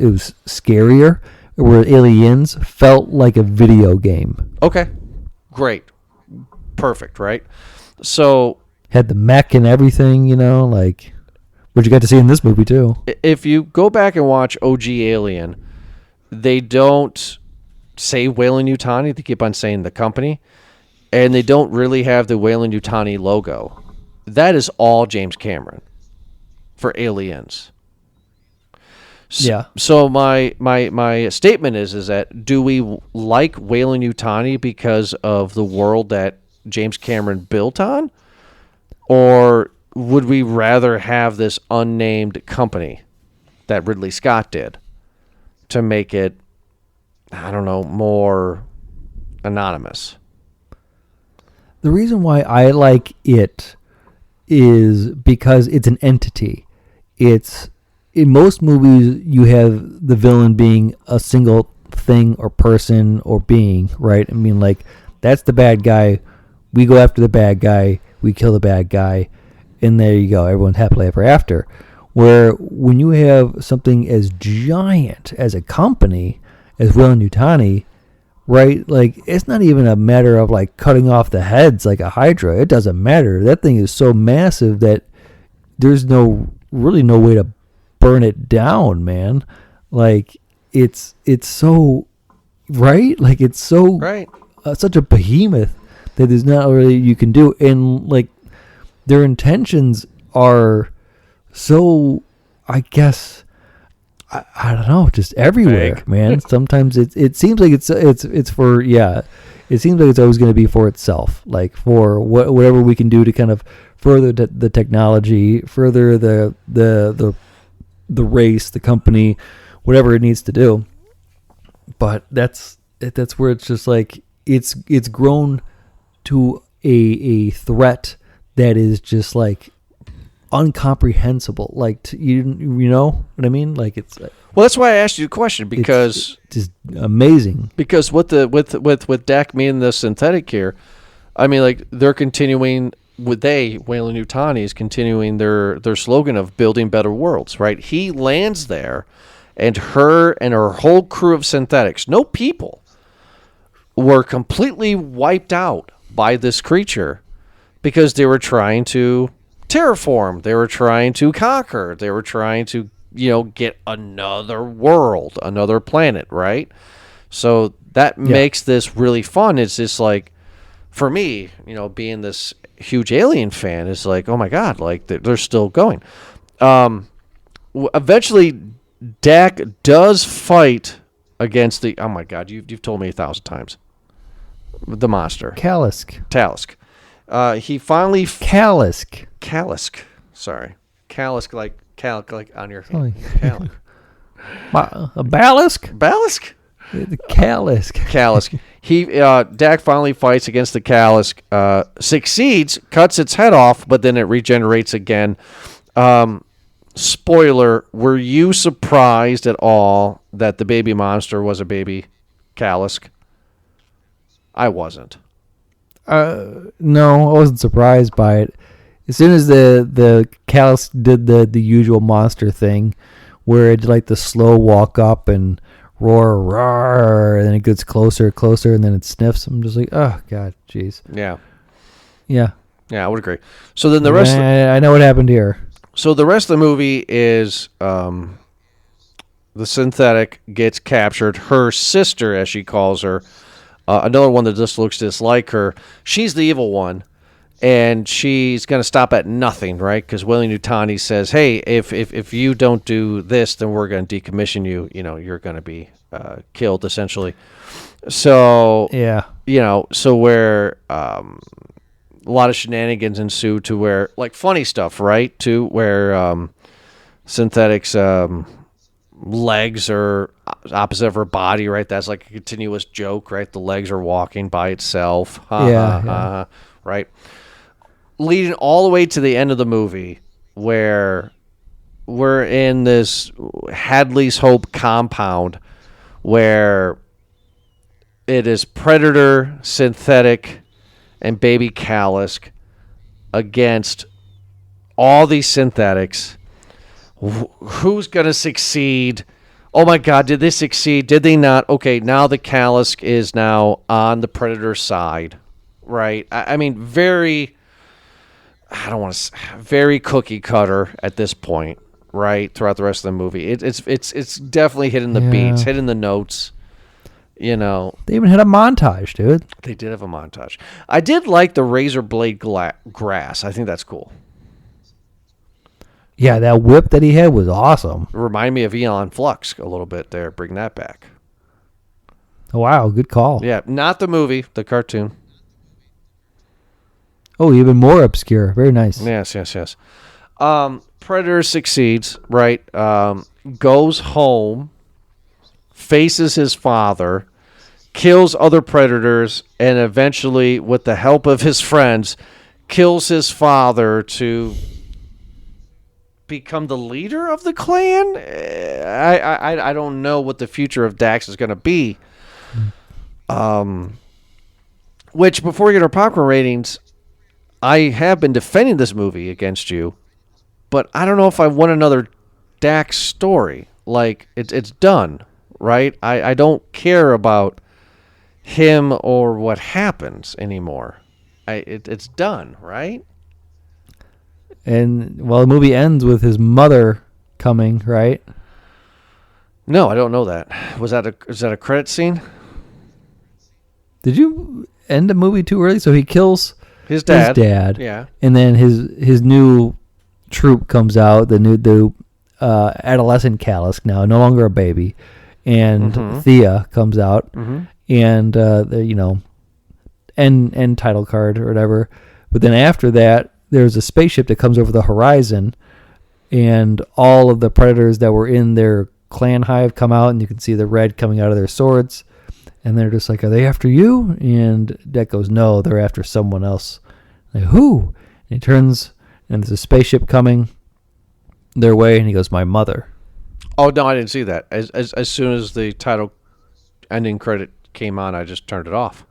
B: scarier. Where Aliens felt like a video game.
A: Okay, great, perfect, right? So
B: had the mech and everything, like what you got to see in this movie too.
A: If you go back and watch OG Alien, they don't say Weyland-Yutani. They keep on saying the company, and they don't really have the Weyland-Yutani logo. That is all James Cameron for Aliens.
B: Yeah.
A: So my statement is that do we like Weyland-Yutani because of the world that James Cameron built on, or would we rather have this unnamed company that Ridley Scott did to make it, I don't know, more anonymous?
B: The reason why I like it is because it's an entity. It's in most movies you have the villain being a single thing or person or being, right? I mean, like, that's the bad guy. We go after the bad guy. We kill the bad guy. And there you go. Everyone's happily ever after. Where when you have something as giant as a company as Weyland-Yutani, right? Like, it's not even a matter of like cutting off the heads like a Hydra. It doesn't matter. That thing is so massive that there's really no way to burn it down, man. Like, it's so right. Like, it's so
A: right.
B: Such a behemoth that there's not really you can do, and like their intentions are so, I guess, I don't know, just everywhere,
A: Vague.
B: man. Sometimes it seems like it's for it seems like it's always going to be for itself, like for whatever we can do to kind of further the technology, further the race, the company, whatever it needs to do. But that's where it's just like it's grown to a threat that is just like incomprehensible. Like, you know what I mean? Like, it's
A: well, that's why I asked you the question, because
B: it's just amazing.
A: Because with Dak being the synthetic here, I mean, like, they're continuing Weyland-Yutani is continuing their slogan of building better worlds, right? He lands there, and her whole crew of synthetics, no people, were completely wiped out by this creature because they were trying to terraform, they were trying to conquer, they were trying to, get another world, another planet, right? So that makes this really fun. It's just like, for me, being this huge Alien fan, is like, oh my God, like they're still going. Eventually, Dak does fight against the, oh my God, you've told me 1,000 times, the monster.
B: Kalisk.
A: Talisk. He finally... Kalisk. Sorry. Kalisk, like on your hand. Kalisk.
B: A Balisk?
A: Balisk?
B: The Kalisk.
A: Kalisk. Dak finally fights against the Kalisk, succeeds, cuts its head off, but then it regenerates again. Spoiler, were you surprised at all that the baby monster was a baby Kalisk? I wasn't.
B: No, I wasn't surprised by it. As soon as the Kalisk did the usual monster thing, where it did like the slow walk up and roar, and then it gets closer, and then it sniffs. I'm just like, oh God, jeez.
A: Yeah,
B: I
A: I would agree. So then the rest.
B: I know what happened here.
A: So the rest of the movie is the synthetic gets captured. Her sister, as she calls her, another one that just looks just like her. She's the evil one, and she's going to stop at nothing, right? Because Weyland-Yutani says, "Hey, if you don't do this, then we're going to decommission you. You're going to be killed, essentially." So so where a lot of shenanigans ensue, to where, like, funny stuff, right? To where synthetics legs are opposite of her body, right? That's like a continuous joke, right? The legs are walking by itself. Right? Leading all the way to the end of the movie, where we're in this Hadley's Hope compound, where it is Predator, Synthetic, and Baby Kalisk against all these synthetics. Who's going to succeed? Oh my God, did they succeed? Did they not? Okay, now the Kalisk is now on the Predator side, right? I mean, very cookie cutter at this point, right? Throughout the rest of the movie, it's definitely hitting the beats, hitting the notes. They
B: even had a montage, dude.
A: They did have a montage. I did like the razor blade grass. I think that's cool.
B: Yeah, that whip that he had was awesome.
A: Remind me of Aeon Flux a little bit there. Bring that back.
B: Wow, good call.
A: Yeah, not the movie, the cartoon.
B: Oh, even more obscure. Very nice.
A: Yes. Predator succeeds, right? Goes home, faces his father, kills other predators, and eventually, with the help of his friends, kills his father to become the leader of the clan. I don't know what the future of Dax is going to be. Which, before we get our popcorn ratings, I have been defending this movie against you, but I don't know if I want another Dax story. Like, it's done, right? I don't care about him or what happens anymore. It's done, right?
B: And, well, the movie ends with his mother coming, right?
A: No, I don't know that. Is that a credit scene?
B: Did you end the movie too early? So he kills
A: his dad.
B: Yeah. And then his new troop comes out, the adolescent Kalisk now, no longer a baby. And Thia comes out. And, end title card or whatever. But then after that, there's a spaceship that comes over the horizon, and all of the predators that were in their clan hive come out, and you can see the red coming out of their swords, and they're just like, "Are they after you?" And Deck goes, "No, they're after someone else." Like, who? And he turns, and there's a spaceship coming their way, and he goes, "My mother."
A: Oh no, I didn't see that. As soon as the title ending credit came on, I just turned it off.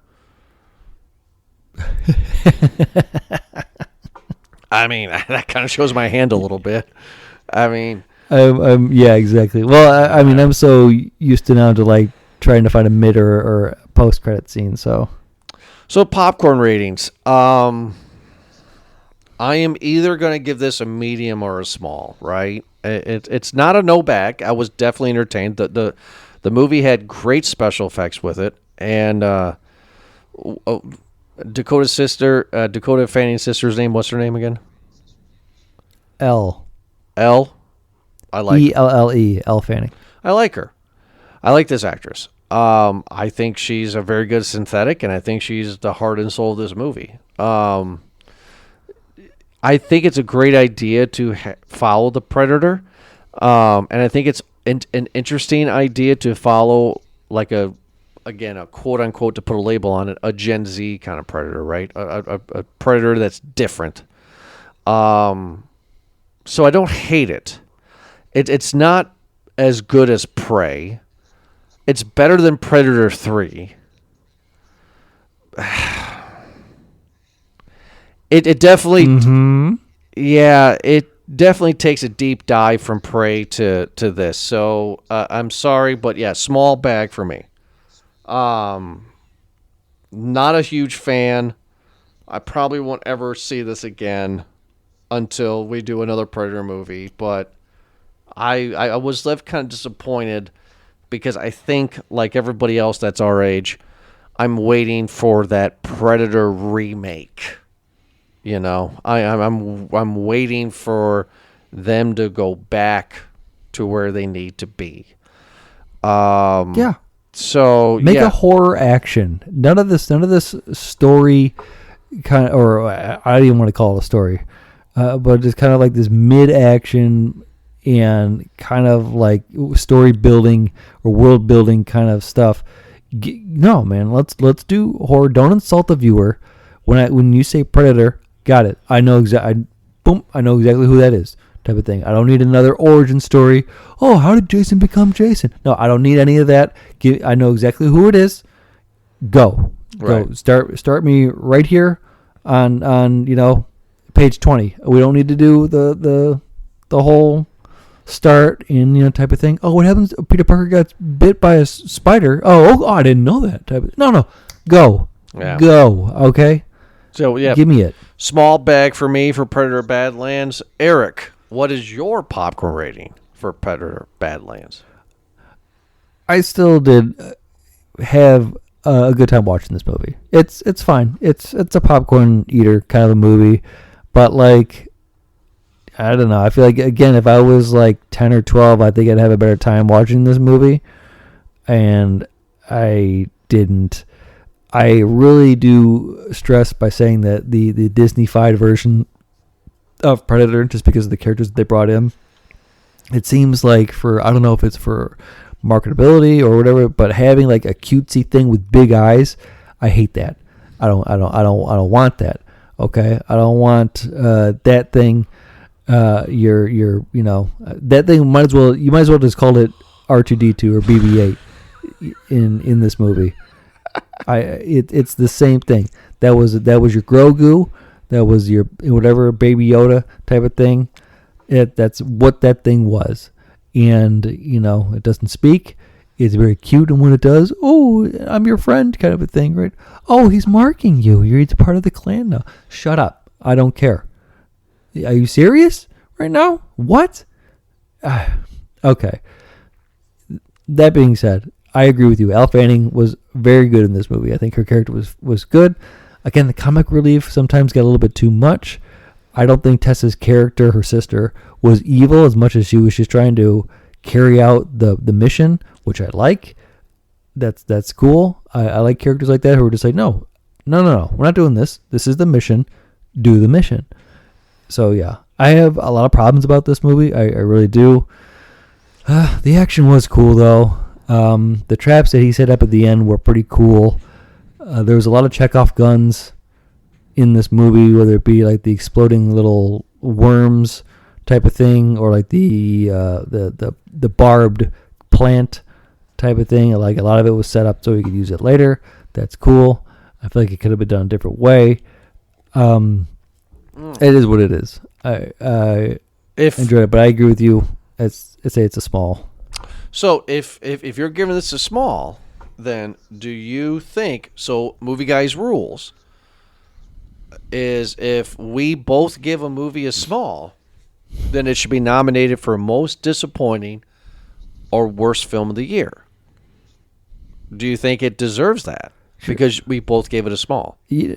A: I mean, that kind of shows my hand a little bit. I mean,
B: Yeah, exactly. Well, I mean, I'm so used to now to like trying to find a mid or post credit scene. So
A: popcorn ratings. I am either going to give this a medium or a small. Right? It's not a no bag. I was definitely entertained. The movie had great special effects with it, and Dakota Fanning's sister's name. What's her name again?
B: Elle
A: Elle. I like.
B: Elle Fanning.
A: I like her. I like this actress. I think she's a very good synthetic, and I think she's the heart and soul of this movie. I think it's a great idea to follow the Predator, and I think it's an interesting idea to follow like a quote unquote, to put a label on it, a Gen Z kind of Predator, right? A Predator that's different. So I don't hate it. It's not as good as Prey. It's better than Predator 3. It definitely, yeah, it definitely takes a deep dive from Prey to this. So I'm sorry, but yeah, small bag for me. Not a huge fan. I probably won't ever see this again until we do another Predator movie. But I was left kind of disappointed because I think, like everybody else that's our age, I'm waiting for that Predator remake. You know, I'm waiting for them to go back to where they need to be.
B: Yeah.
A: So
B: Make a horror action. None of this story kind of, or I don't even want to call it a story, but it's kind of like this mid action and kind of like story building or world building kind of stuff. No, man, let's do horror. Don't insult the viewer. When you say Predator, got it. I know exactly who that is. Type of thing. I don't need another origin story. Oh, how did Jason become Jason? No, I don't need any of that. I know exactly who it is. Go.
A: Right.
B: Start me right here on page 20. We don't need to do the whole start and type of thing. Oh, what happens? Peter Parker got bit by a spider. Oh, I didn't know that. Type of, no, go.
A: Yeah.
B: Go. Okay.
A: So yeah,
B: give me it.
A: Small bag for me for Predator Badlands. Eric, what is your popcorn rating for Predator Badlands?
B: I still did have a good time watching this movie. It's fine. It's a popcorn eater kind of a movie, but like, I don't know. I feel like, again, if I was like 10 or 12, I think I'd have a better time watching this movie, and I didn't. I really do stress by saying that the Disney-fied version of Predator, just because of the characters that they brought in, it seems like I don't know if it's for marketability or whatever, but having like a cutesy thing with big eyes, I hate that. I don't want that. Okay, I don't want that thing. That thing you might as well just call it R2D2 or BB-8 in this movie. It's the same thing. That was your Grogu, that was your whatever Baby Yoda type of thing. That's what that thing was, and it doesn't speak. It's very cute, and when it does, oh, I'm your friend, kind of a thing, right? Oh, he's marking you. You're part of the clan now. Shut up. I don't care. Are you serious right now? What? Okay. That being said, I agree with you. Elle Fanning was very good in this movie. I think her character was good. Again, the comic relief sometimes got a little bit too much. I don't think Tessa's character, her sister, was evil as much as she was just trying to carry out the mission, which I like. That's cool. I like characters like that who are just like, no, we're not doing this. This is the mission. Do the mission. So yeah, I have a lot of problems about this movie. I really do. The action was cool though. The traps that he set up at the end were pretty cool. There was a lot of Chekhov guns in this movie, whether it be like the exploding little worms type of thing, or like the barbed plant type of thing. Like a lot of it was set up so we could use it later. That's cool. I feel like it could have been done a different way. It is what it is. I
A: If
B: enjoy it, but I agree with you. I say it's a small.
A: so, if you're giving this a small, then do you think so? Movie Guys rules is if we both give a movie a small, then it should be nominated for most disappointing or worst film of the year. Do you think it deserves that? Because we both gave it a small.
B: You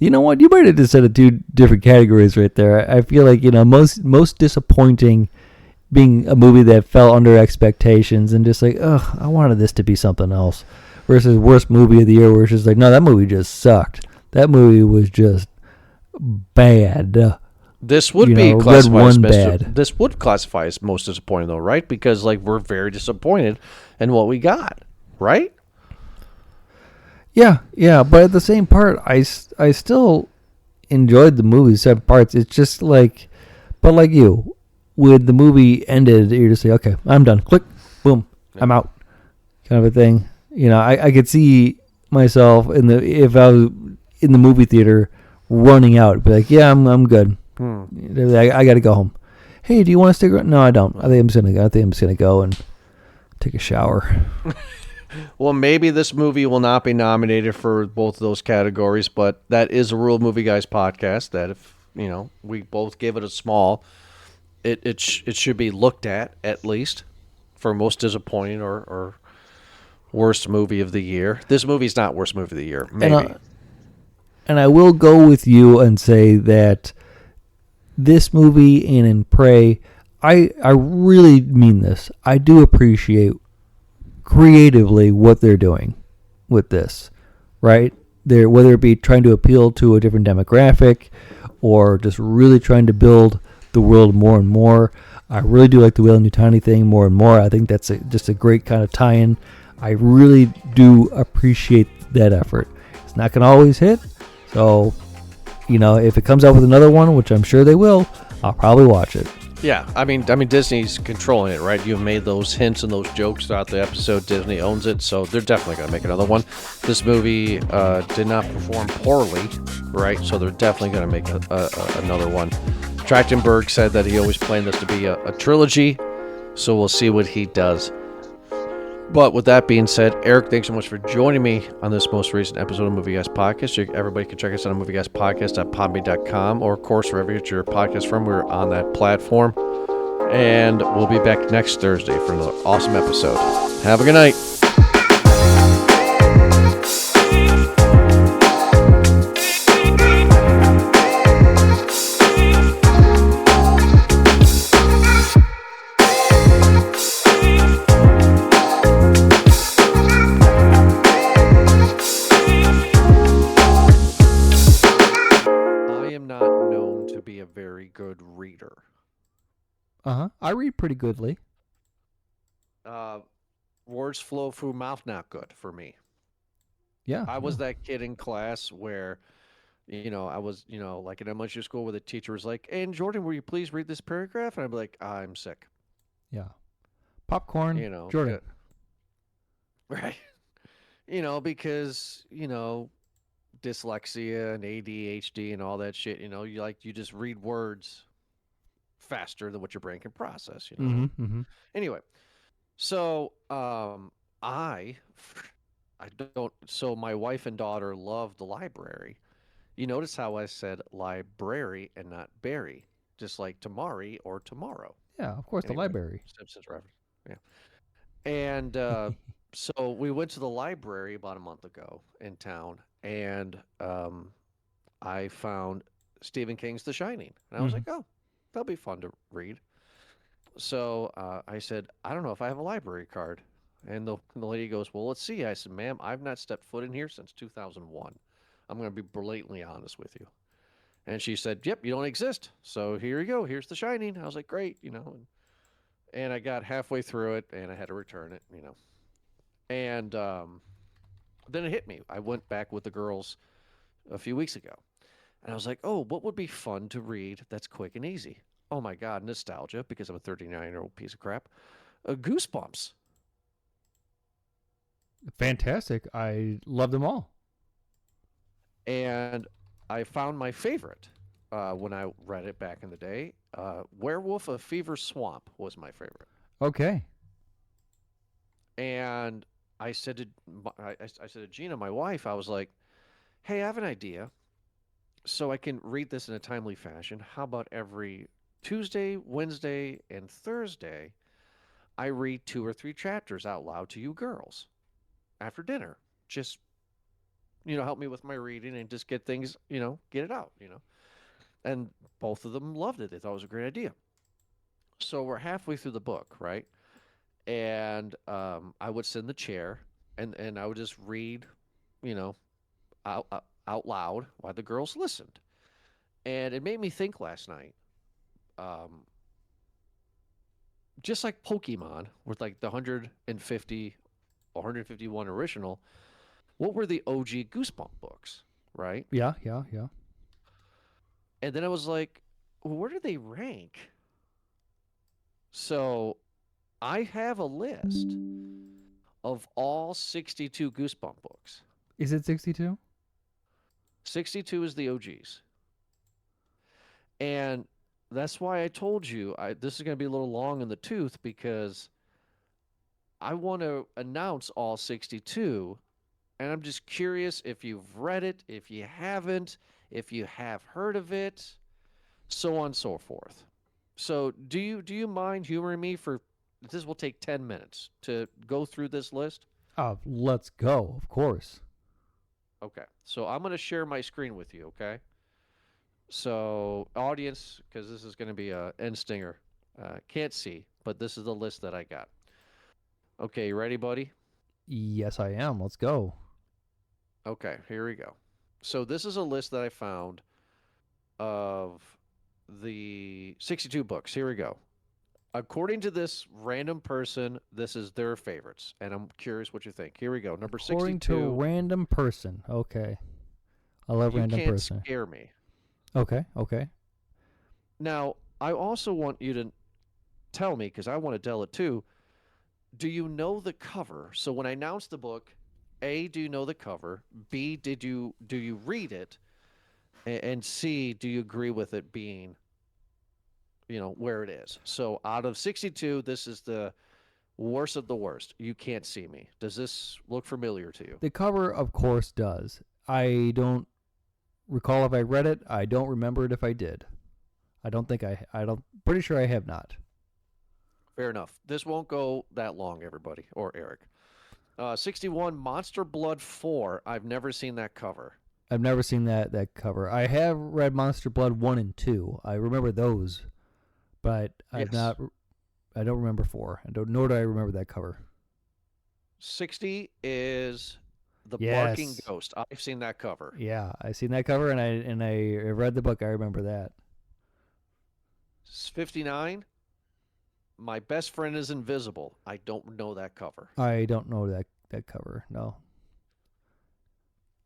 B: know what? You might have just said two different categories right there. I feel like most disappointing being a movie that fell under expectations and just like, ugh, I wanted this to be something else. Versus worst movie of the year, where it's just like, no, that movie just sucked. That movie was just bad.
A: This would be classified as bad. This would classify as most disappointing, though, right? Because like we're very disappointed in what we got, right?
B: Yeah, but at the same part, I still enjoyed the movie's separate parts. It's just like, but like you, when the movie ended, you're just like, okay, I'm done. Click, boom, I'm out, kind of a thing. I could see myself if I was in the movie theater running out, be like, yeah, I'm good. I got to go home. Hey, do you want to stick around? No, I don't. I think I'm just gonna go and take a shower.
A: Well, maybe this movie will not be nominated for both of those categories, but that is a rule of Movie Guys podcast that if, we both give it a small, it should be looked at least for most disappointing or worst movie of the year. This movie's not worst movie of the year, maybe.
B: And I will go with you and say that this movie and in Prey, I really mean this. I do appreciate creatively what they're doing with this, right? Whether it be trying to appeal to a different demographic or just really trying to build the world more and more. I really do like the Weyland-Yutani thing more and more. I think that's just a great kind of tie-in. I really do appreciate that effort. It's not going to always hit, so if it comes out with another one, which I'm sure they will, I'll probably watch it.
A: Yeah, I mean Disney's controlling it, right? You've made those hints and those jokes throughout the episode. Disney owns it, so they're definitely going to make another one. This movie did not perform poorly, right? So they're definitely going to make another one. Trachtenberg said that he always planned this to be a trilogy, so we'll see what he does. But with that being said, Eric, thanks so much for joining me on this most recent episode of Movie Guys Podcast. Everybody can check us out on movieguyspodcast.podme.com, or of course, wherever you get your podcast from, we're on that platform. And we'll be back next Thursday for another awesome episode. Have a good night. Good reader.
B: I read pretty goodly.
A: Words flow through mouth, not good for me.
B: Yeah.
A: I was that kid in class where, I was, like in elementary school where the teacher was like, "Hey, Jordan, will you please read this paragraph?" And I'd be like, "I'm sick."
B: Yeah. Popcorn, Jordan.
A: Right. Because, dyslexia and ADHD and all that shit, you just read words faster than what your brain can process, Anyway, so I don't, so my wife and daughter love the library. You notice how I said library and not berry, just like Tamari or tomorrow.
B: Yeah, of course, anyway, the library.
A: Simpsons reference. Yeah. And so we went to the library about a month ago in town, and I found Stephen King's The Shining. And I was like, oh, that'll be fun to read. So I said, I don't know if I have a library card. And the lady goes, well, let's see. I said, ma'am, I've not stepped foot in here since 2001. I'm going to be blatantly honest with you. And she said, yep, you don't exist. So here you go. Here's The Shining. I was like, great, And I got halfway through it, and I had to return it, And then it hit me. I went back with the girls a few weeks ago. And I was like, oh, what would be fun to read that's quick and easy? Oh, my God, nostalgia, because I'm a 39-year-old piece of crap. Goosebumps.
B: Fantastic. I love them all.
A: And I found my favorite, when I read it back in the day. Werewolf of Fever Swamp was my favorite.
B: Okay.
A: And I said I said to Gina, my wife, I was like, hey, I have an idea. So I can read this in a timely fashion. How about every Tuesday, Wednesday, and Thursday, I read 2 or 3 chapters out loud to you girls after dinner. Just, help me with my reading and just get things, get it out. And both of them loved it. They thought it was a great idea. So we're halfway through the book, right? And I would sit in the chair and I would just read, you know, out loud while the girls listened. And it made me think last night, just like Pokemon, with like the 150 or 151 original, what were the OG Goosebump books, right?
B: Yeah.
A: And then I was like, well, where do they rank? So I have a list of all 62 Goosebump books.
B: Is it 62?
A: 62 is the OGs. And that's why I told you this is going to be a little long in the tooth, because I want to announce all 62. And I'm just curious if you've read it, if you haven't, if you have heard of it, so on and so forth. So do you mind humoring me for this? Will take 10 minutes to go through this list.
B: Let's go, of course.
A: Okay. So I'm going to share my screen with you, okay? So audience, because this is going to be a end stinger, can't see, but this is the list that I got. Okay, you ready, buddy?
B: Yes, I am. Let's go.
A: Okay, here we go. So this is a list that I found of the 62 books. Here we go. According to this random person, this is their favorites, and I'm curious what you think. Here we go. Number 62.
B: According to a random person. Okay. I love random person.
A: You can't scare me.
B: Okay.
A: Now, I also want you to tell me, because I want to tell it too, do you know the cover? So when I announce the book, A, do you know the cover? B, do you read it? And C, do you agree with it being, where it is? So out of 62, this is the worst of the worst. You can't see me. Does this look familiar to you?
B: The cover, of course, does. I don't recall if I read it. I don't remember it if I did. Pretty sure I have not.
A: Fair enough. This won't go that long, everybody, or Eric. 61, Monster Blood 4. I've never seen that cover.
B: I've never seen that cover. I have read Monster Blood 1 and 2. I remember those, but I don't remember 4. Nor do I remember that cover.
A: 60 is The Barking Ghost. I've seen that cover.
B: Yeah, I've seen that cover, and I read the book. I remember that.
A: 59, My Best Friend is Invisible. I don't know that cover.
B: I don't know that cover, no.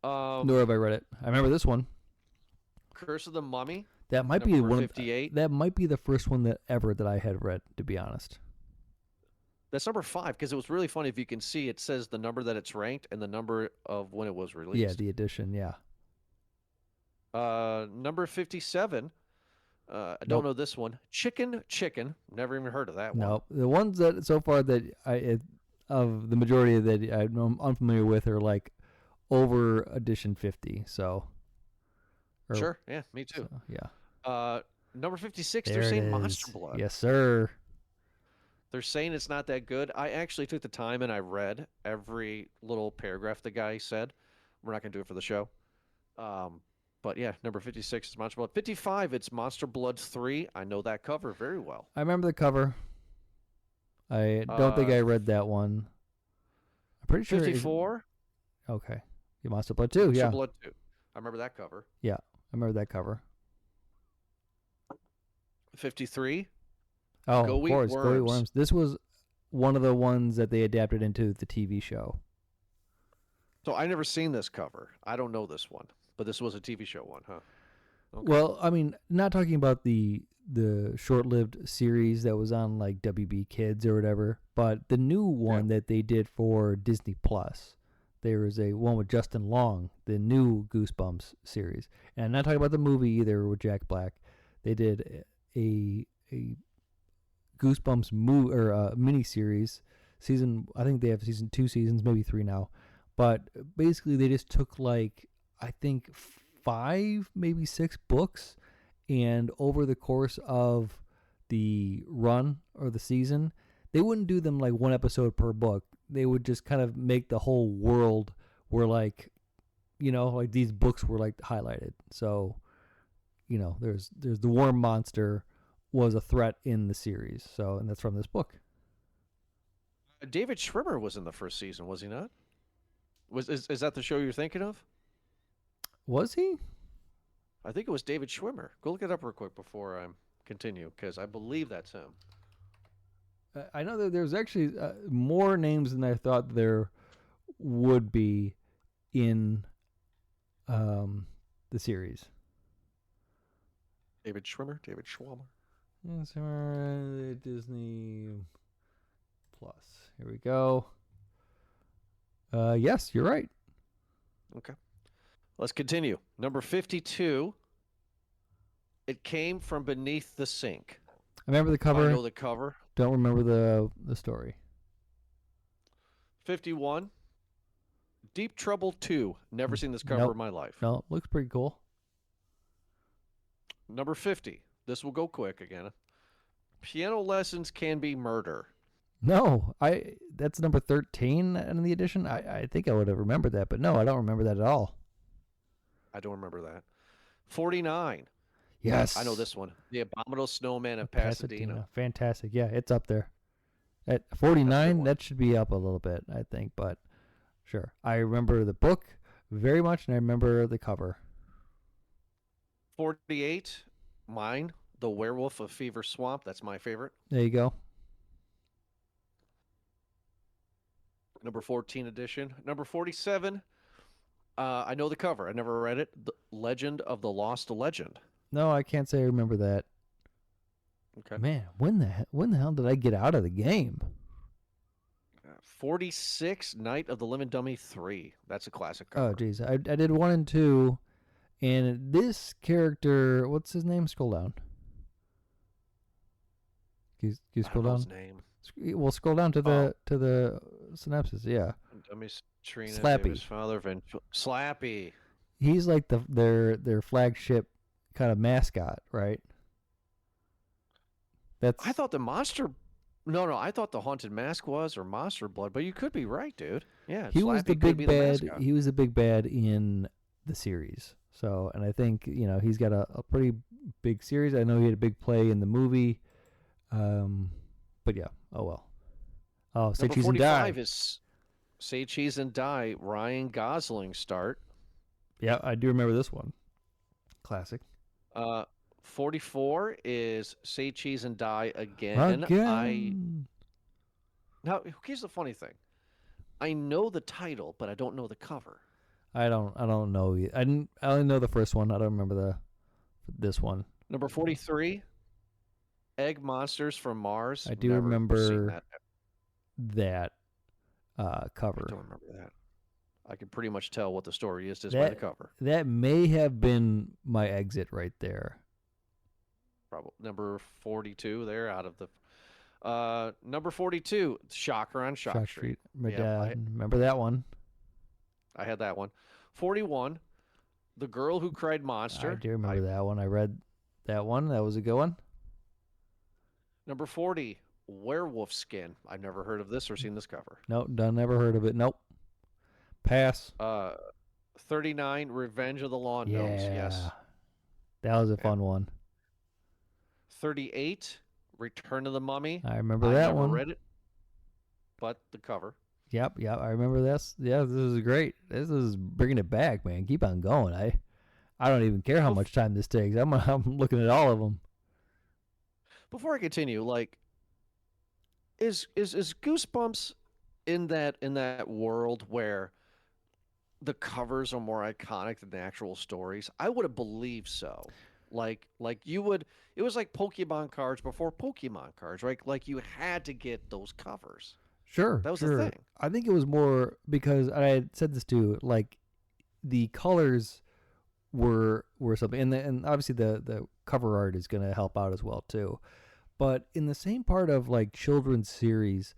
B: Nor have I read it. I remember this one.
A: Curse of the Mummy.
B: That might be one.
A: 58.
B: That might be the first one that I had read, to be honest.
A: That's number 5, because it was really funny. If you can see, it says the number that it's ranked and the number of when it was released.
B: Yeah, the edition, yeah.
A: Number 57. I don't know this one. Chicken. Never even heard of that one.
B: No, the ones that so far that of the majority that I'm unfamiliar with are like over edition 50. So.
A: Sure. Yeah, me too.
B: So, yeah.
A: Number 56. They're saying Monster Blood.
B: Yes, sir.
A: They're saying it's not that good. I actually took the time and I read every little paragraph the guy said. We're not going to do it for the show. But yeah, number 56 is Monster Blood. 55, it's Monster Blood 3. I know that cover very well.
B: I remember the cover. I don't think I read that one. I'm pretty sure.
A: 54?
B: Okay. Yeah, Monster Blood 2,
A: Monster Blood 2. I remember that cover.
B: Yeah, I remember that cover.
A: 53?
B: Oh,
A: Go
B: of course,
A: Eat
B: Go Eat Worms. This was one of the ones that they adapted into the TV show.
A: So I never seen this cover. I don't know this one, but this was a TV show one, huh? Okay.
B: Well, I mean, not talking about the short-lived series that was on like WB Kids or whatever, but the new one that they did for Disney Plus there was a one with Justin Long, the new Goosebumps series, and I'm not talking about the movie either with Jack Black. They did a Goosebumps mini series season. I think they have season 2 seasons, maybe 3 now, but basically they just took like I think 5, maybe 6 books, and over the course of the run or the season, they wouldn't do them like one episode per book. They would just kind of make the whole world where like, like these books were like highlighted. So, there's the worm monster was a threat in the series. So, and that's from this book.
A: David Schwimmer was in the first season, was he not? Is that the show you're thinking of?
B: Was he?
A: I think it was David Schwimmer. Go look it up real quick before I continue, because I believe that's him.
B: I know that there's actually more names than I thought there would be in the series.
A: David Schwimmer.
B: Disney Plus. Here we go. Yes, you're right.
A: Okay. Let's continue. Number 52. It came from beneath the sink.
B: I remember the cover.
A: I know the cover.
B: Don't remember the story.
A: 51. Deep Trouble 2. Never seen this cover in my life.
B: No, it looks pretty cool.
A: Number 50. This will go quick again. Piano Lessons Can Be Murder.
B: No, that's number 13 in the edition. I think I would have remembered that, but no, I don't remember that at all.
A: I don't remember that. 49.
B: Yes.
A: I know this one. The Abominable Snowman of Pasadena.
B: Fantastic. Yeah, it's up there. At 49, that should be up a little bit, I think, but sure. I remember the book very much, and I remember the cover.
A: 48, mine, The Werewolf of Fever Swamp. That's my favorite.
B: There you go.
A: Number 14 edition. Number 47, I know the cover. I never read it. The Legend of the Lost Legend.
B: No, I can't say I remember that.
A: Okay.
B: Man, when the hell did I get out of the game?
A: 46, Night of the Living Dummy 3. That's a classic cover.
B: Oh, geez. I did 1 and 2, and this character, what's his name? Scroll down. Can you scroll down?
A: His name.
B: Well, scroll down to the synopsis. Yeah.
A: Dummy Trina,
B: Slappy.
A: David's father, Slappy.
B: He's like their flagship kind of mascot, right?
A: I thought the monster. No, I thought the haunted mask was or monster blood, but you could be right, dude. Yeah,
B: he was the big bad.
A: The
B: he was the big bad in the series. So, and I think he's got a pretty big series. I know he had a big play in the movie. But yeah, oh well. Oh, Say Cheese and Die.
A: 45 is Say Cheese and Die. Ryan Gosling start.
B: Yeah, I do remember this one. Classic.
A: 44 is Say Cheese and Die again. Now, here's the funny thing. I know the title, but I don't know the cover.
B: I don't know. I only know the first one. I don't remember this one.
A: Number 43, Egg Monsters from Mars.
B: I do remember that cover.
A: I don't remember that. I can pretty much tell what the story is just by the cover.
B: That may have been my exit right there.
A: Probably number 42 there out of the number 42, Shocker on Shock Street.
B: Remember that one?
A: I had that one. 41, The Girl Who Cried Monster.
B: I do remember that one. I read that one. That was a good one.
A: Number 40, Werewolf Skin. I've never heard of this or seen this cover.
B: Nope, never heard of it. Nope. Pass.
A: 39, Revenge of the Lawn Gnomes. Yes.
B: That was a fun one.
A: 38, Return of the Mummy.
B: I remember that one.
A: I never read it, but the cover.
B: Yep, I remember this. Yeah, this is great. This is bringing it back, man. Keep on going. I don't even care how much time this takes. I'm looking at all of them.
A: Before I continue, like, is Goosebumps in that world where the covers are more iconic than the actual stories? I would have believed so. Like you would. It was like Pokemon cards before Pokemon cards, right? Like you had to get those covers.
B: Sure,
A: That was
B: sure.
A: the thing.
B: I think it was more because I had said this too. Like the colors were something, and obviously the cover art is going to help out as well too. But in the same part of like children's series,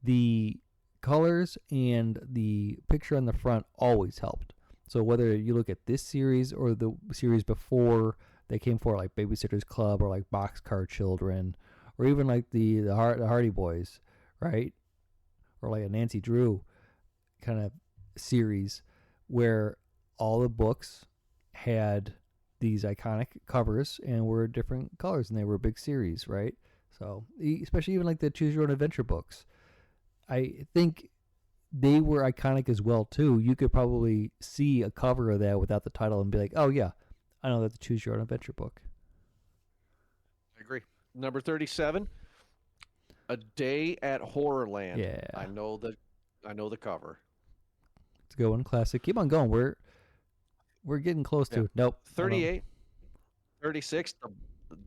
B: the colors and the picture on the front always helped. So whether you look at this series or the series before they came for, like Babysitter's Club or like Boxcar Children, or even like the Hardy Boys, right? Or like a Nancy Drew kind of series where all the books had these iconic covers and were different colors, and they were a big series, right? So especially even like the Choose Your Own Adventure books, I think they were iconic as well too. You could probably see a cover of that without the title and be like, oh yeah, I know that's a Choose Your Own Adventure book.
A: I agree. Number 37, A Day at Horrorland.
B: Yeah.
A: I know the cover.
B: It's a good one, classic. Keep on going. We're getting close to.
A: Yeah.
B: Nope.
A: 38, 36,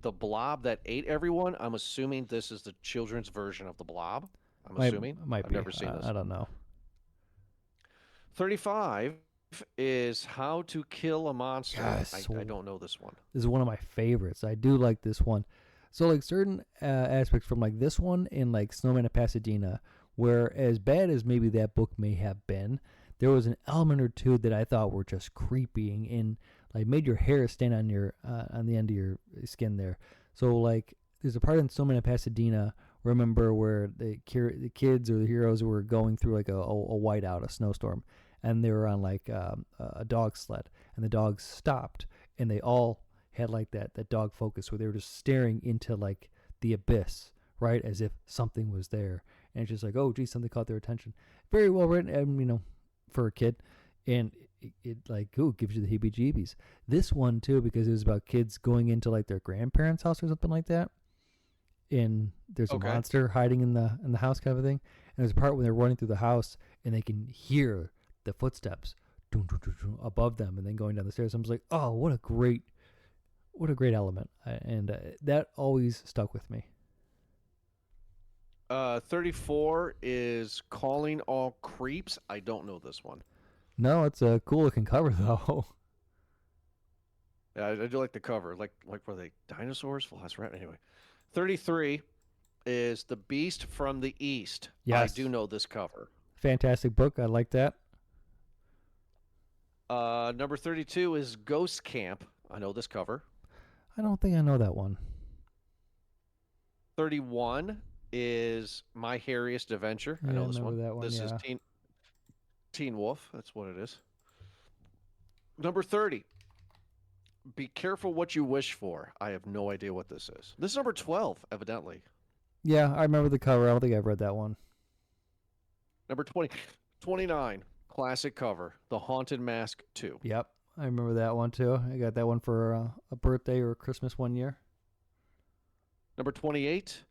A: the Blob that ate everyone. I'm assuming this is the children's version of the Blob. I'm assuming.
B: Might
A: I've
B: be.
A: never seen this.
B: I don't know.
A: 35 is How to Kill a Monster.
B: Yes.
A: I don't know this one.
B: This is one of my favorites. I do like this one. So like certain aspects from like this one and like Snowman of Pasadena, where as bad as maybe that book may have been, there was an element or two that I thought were just creepy and like made your hair stand on your on the end of your skin there. So like there's a part in Snowman of Pasadena, remember, where the kids or the heroes were going through like a whiteout, a snowstorm, and they were on like a dog sled, and the dogs stopped, and they all had like that dog focus where they were just staring into like the abyss, right, as if something was there, and it's just like, oh geez, something caught their attention. Very well written, and for a kid, and it like, ooh, gives you the heebie-jeebies. This one too, because it was about kids going into like their grandparents' house or something like that, and there's a monster hiding in the house kind of thing, and there's a part when they're running through the house and they can hear the footsteps above them and then going down the stairs. I was like, oh, what a great element, and that always stuck with me.
A: 34 is Calling All Creeps. I don't know this one.
B: No, it's a cool looking cover though.
A: Yeah, I do like the cover. Like were they dinosaurs? Well, that's right. Anyway, 33 is The Beast from the East.
B: Yes.
A: I do know this cover.
B: Fantastic book. I like that.
A: Number 32 is Ghost Camp. I know this cover.
B: I don't think I know that one.
A: 31 is My Hairiest Adventure. I know this one.
B: That one.
A: This is Teen Wolf. That's what it is. Number 30. Be careful what you wish for. I have no idea what this is. This is number 12, evidently.
B: Yeah, I remember the cover. I don't think I've read that one.
A: Number 29, classic cover, The Haunted Mask 2.
B: Yep, I remember that one too. I got that one for a birthday or Christmas one year.
A: Number 28,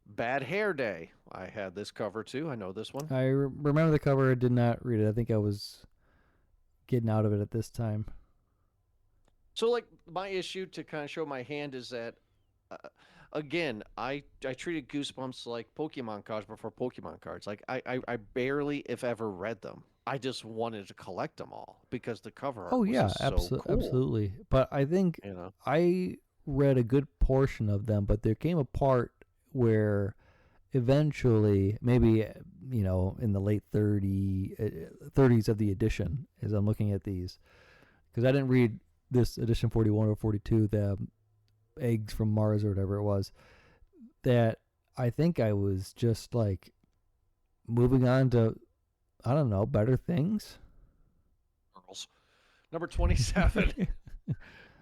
A: Bad Hair Day. I had this cover too. I know this one.
B: I remember the cover. I did not read it. I think I was getting out of it at this time.
A: So, like, my issue to kind of show my hand is that, again, I treated Goosebumps like Pokemon cards before Pokemon cards. Like, I barely, if ever, read them. I just wanted to collect them all because the cover art was just so cool.
B: Absolutely. But I think I read a good portion of them, but there came a part where eventually, maybe, in the late 30s of the edition, as I'm looking at these, because I didn't read this edition 41 or 42, the Eggs from Mars or whatever it was, that I think I was just like moving on to, I don't know, better things.
A: Girls. Number 27.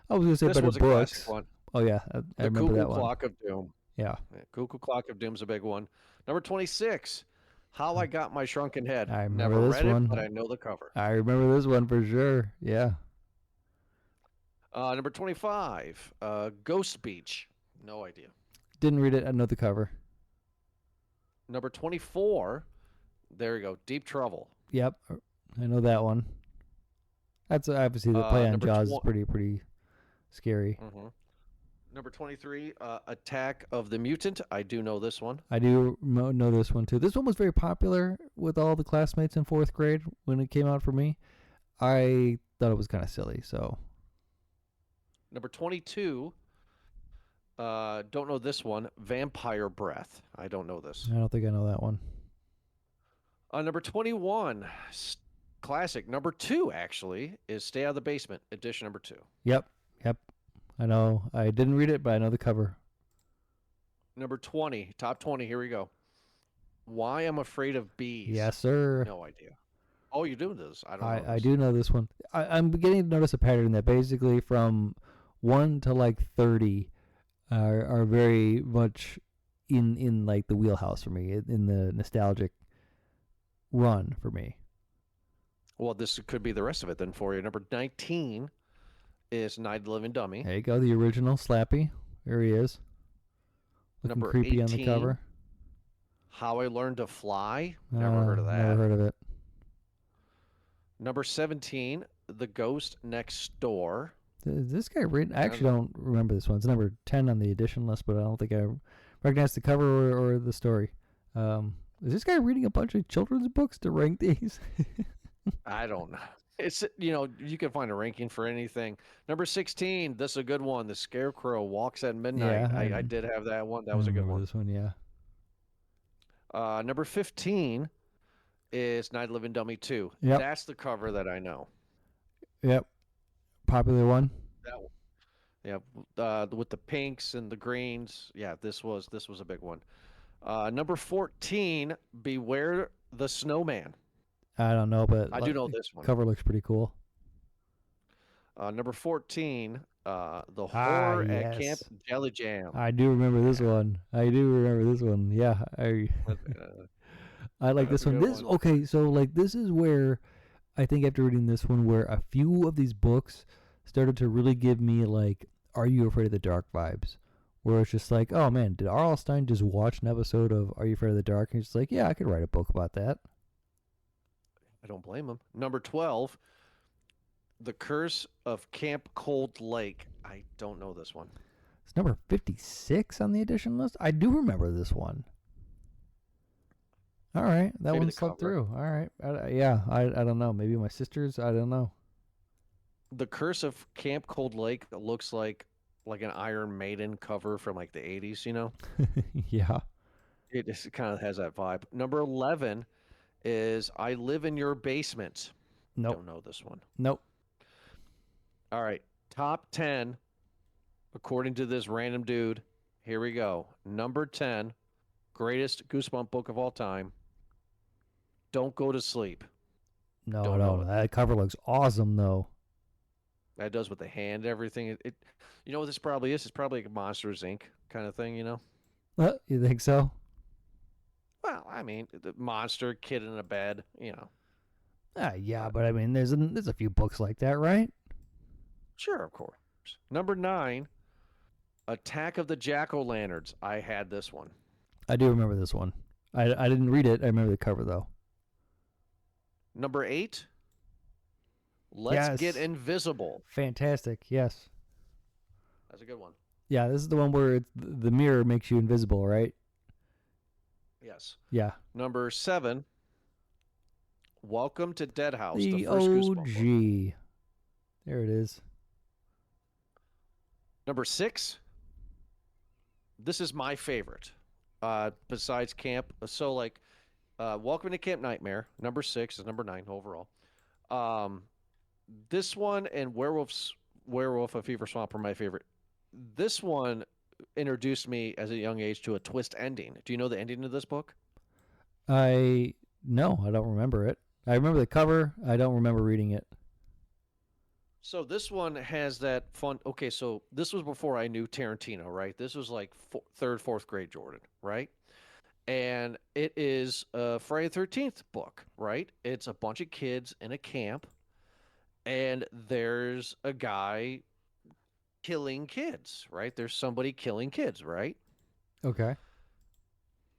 B: I was going to say
A: this
B: better books.
A: One.
B: Oh yeah, I remember that one.
A: Cuckoo Clock of Doom.
B: Yeah.
A: Cuckoo Clock of Doom's a big one. Number 26, How I Got My Shrunken Head.
B: I remember
A: Never
B: this
A: read
B: one.
A: it, but I know the cover.
B: I remember this one for sure. Yeah.
A: Number 25, Ghost Beach. No idea.
B: Didn't read it. I know the cover.
A: Number 24, there you go, Deep Trouble.
B: Yep, I know that one. That's obviously the play on Jaws is pretty scary.
A: Mm-hmm. Number 23, Attack of the Mutant. I do know this one.
B: I do know this one too. This one was very popular with all the classmates in 4th grade when it came out for me. I thought it was kind of silly, so.
A: Number 22, don't know this one. Vampire Breath. I don't know this.
B: I don't think I know that one.
A: Number 21, classic. Number 2, actually, is Stay Out of the Basement, edition number 2.
B: Yep. I know. I didn't read it, but I know the cover.
A: Number 20, top 20, here we go. Why I'm Afraid of Bees.
B: Yes, sir.
A: No idea. Oh, you're doing this. I don't know.
B: I do know this one. I'm beginning to notice a pattern that basically from 1 to like 30 are very much in like the wheelhouse for me, in the nostalgic run for me.
A: Well, this could be the rest of it then for you. Number 19 is Night of the Living Dummy.
B: There you go, the original Slappy. There he is. Looking
A: Number
B: creepy
A: 18,
B: on the cover.
A: How I Learned to Fly. Never heard of that.
B: Never heard of it.
A: Number 17, The Ghost Next Door.
B: Is this guy written? I actually don't remember this one. It's number 10 on the edition list, but I don't think I recognize the cover or the story. Is this guy reading a bunch of children's books to rank these?
A: I don't know. It's, you can find a ranking for anything. Number 16, this is a good one. The Scarecrow Walks at Midnight.
B: Yeah,
A: I did have that one. That was a good one.
B: This one, yeah.
A: Number 15 is Night of the Living Dummy 2.
B: Yep.
A: That's the cover that I know.
B: Yep. Popular one.
A: That one. Yeah, with the pinks and the greens. Yeah, this was a big one. Number 14, Beware the Snowman.
B: I don't know, but
A: I do know this one.
B: Cover looks pretty cool.
A: Number 14, The Horror
B: yes.
A: at Camp Jelly Jam.
B: I do remember this one. Yeah, I like this one. Okay, so like this is where I think after reading this one, where a few of these books started to really give me like, Are You Afraid of the Dark vibes? Where it's just like, oh man, did R.L. Stine just watch an episode of Are You Afraid of the Dark? And he's just like, yeah, I could write a book about that.
A: I don't blame him. Number 12, The Curse of Camp Cold Lake. I don't know this one.
B: It's number 56 on the edition list. I do remember this one. All right, that one slipped through. All right, I don't know. Maybe my sister's. I don't know.
A: The Curse of Camp Cold Lake looks like an Iron Maiden cover from like the 80s,
B: Yeah.
A: It just kind of has that vibe. Number 11 is I Live in Your Basement.
B: Nope.
A: Don't know this one.
B: Nope.
A: All right. Top 10, according to this random dude. Here we go. Number 10, greatest Goosebump book of all time. Don't Go to Sleep.
B: No. That cover looks awesome, though.
A: That does with the hand, everything. It you know what this probably is? It's probably like a Monsters, Inc. kind of thing,
B: You think so?
A: Well, I mean, the monster, kid in a bed,
B: Yeah, but I mean, there's a few books like that, right?
A: Sure, of course. Number 9, Attack of the Jack-O-Lanterns. I had this one.
B: I do remember this one. I didn't read it. I remember the cover, though.
A: Number 8, Let's Get Invisible.
B: Fantastic, yes.
A: That's a good one.
B: Yeah, this is the one where the mirror makes you invisible, right?
A: Yes.
B: Yeah.
A: Number 7, Welcome to Dead House.
B: The
A: first Goosebump
B: OG. There it is.
A: Number 6, this is my favorite, besides Camp. So, Welcome to Camp Nightmare. Number 6 is number 9 overall. This one and Werewolf of Fever Swamp are my favorite. This one introduced me as a young age to a twist ending. Do you know the ending of this book?
B: No, I don't remember it. I remember the cover. I don't remember reading it.
A: So this one has that fun. Okay, so this was before I knew Tarantino, right? This was like third, fourth grade Jordan, right? And it is a Friday the 13th book, right? It's a bunch of kids in a camp, and there's a guy killing kids, right? There's somebody killing kids, right?
B: Okay.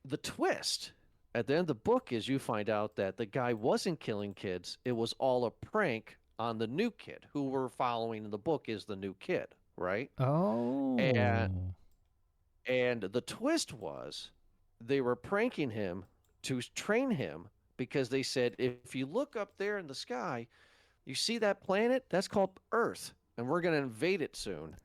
A: The twist at the end of the book is you find out that the guy wasn't killing kids. It was all a prank on the new kid who we're following in the book is the new kid, right? And
B: Oh.
A: and the twist was they were pranking him to train him because they said if you look up there in the sky, you see that planet? That's called Earth, and we're going to invade it soon.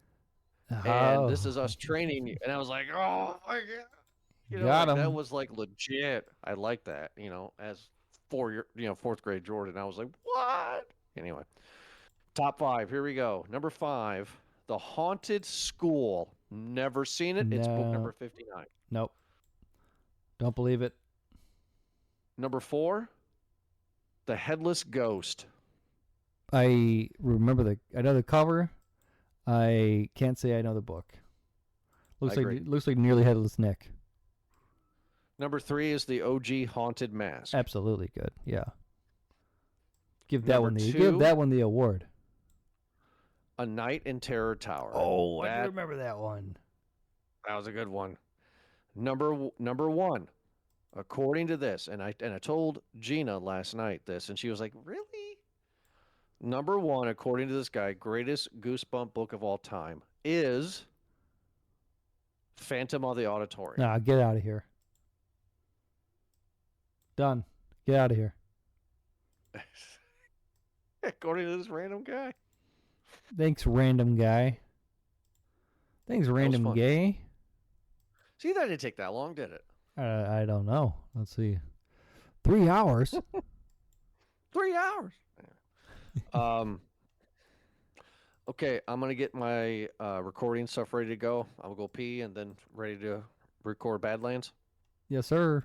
A: And this is
B: Oh.
A: us training you. And I was like, oh my god,
B: Got
A: like that
B: him.
A: was like legit. I like that, as fourth grade Jordan. I was like, what? Anyway, top five. Here we go. Number five, The Haunted School. Never seen it. It's book number
B: No.
A: 59.
B: Nope. Don't believe it.
A: Number four, The Headless Ghost.
B: I know the cover. I can't say I know the book.
A: I agree.
B: Looks like nearly headless Nick.
A: Number three is the OG Haunted Mask.
B: Absolutely good. Yeah. Give
A: Number two,
B: that one the award.
A: A Night in Terror Tower.
B: Oh, I do
A: That
B: remember that one.
A: that was a good one. Number one, according to this, and I told Gina last night this, and she was like, "Really?" Number one, according to this guy, greatest goosebump book of all time is Phantom of the Auditorium.
B: Nah, get out of here. Done. Get out of here.
A: According to this random guy.
B: Thanks, random guy. Thanks, random
A: fun.
B: gay.
A: See, that didn't take that long, did it?
B: I don't know. Let's see. 3 hours.
A: 3 hours. Okay, I'm gonna get my recording stuff ready to go. I'll go pee and then ready to record Badlands.
B: Yes, sir.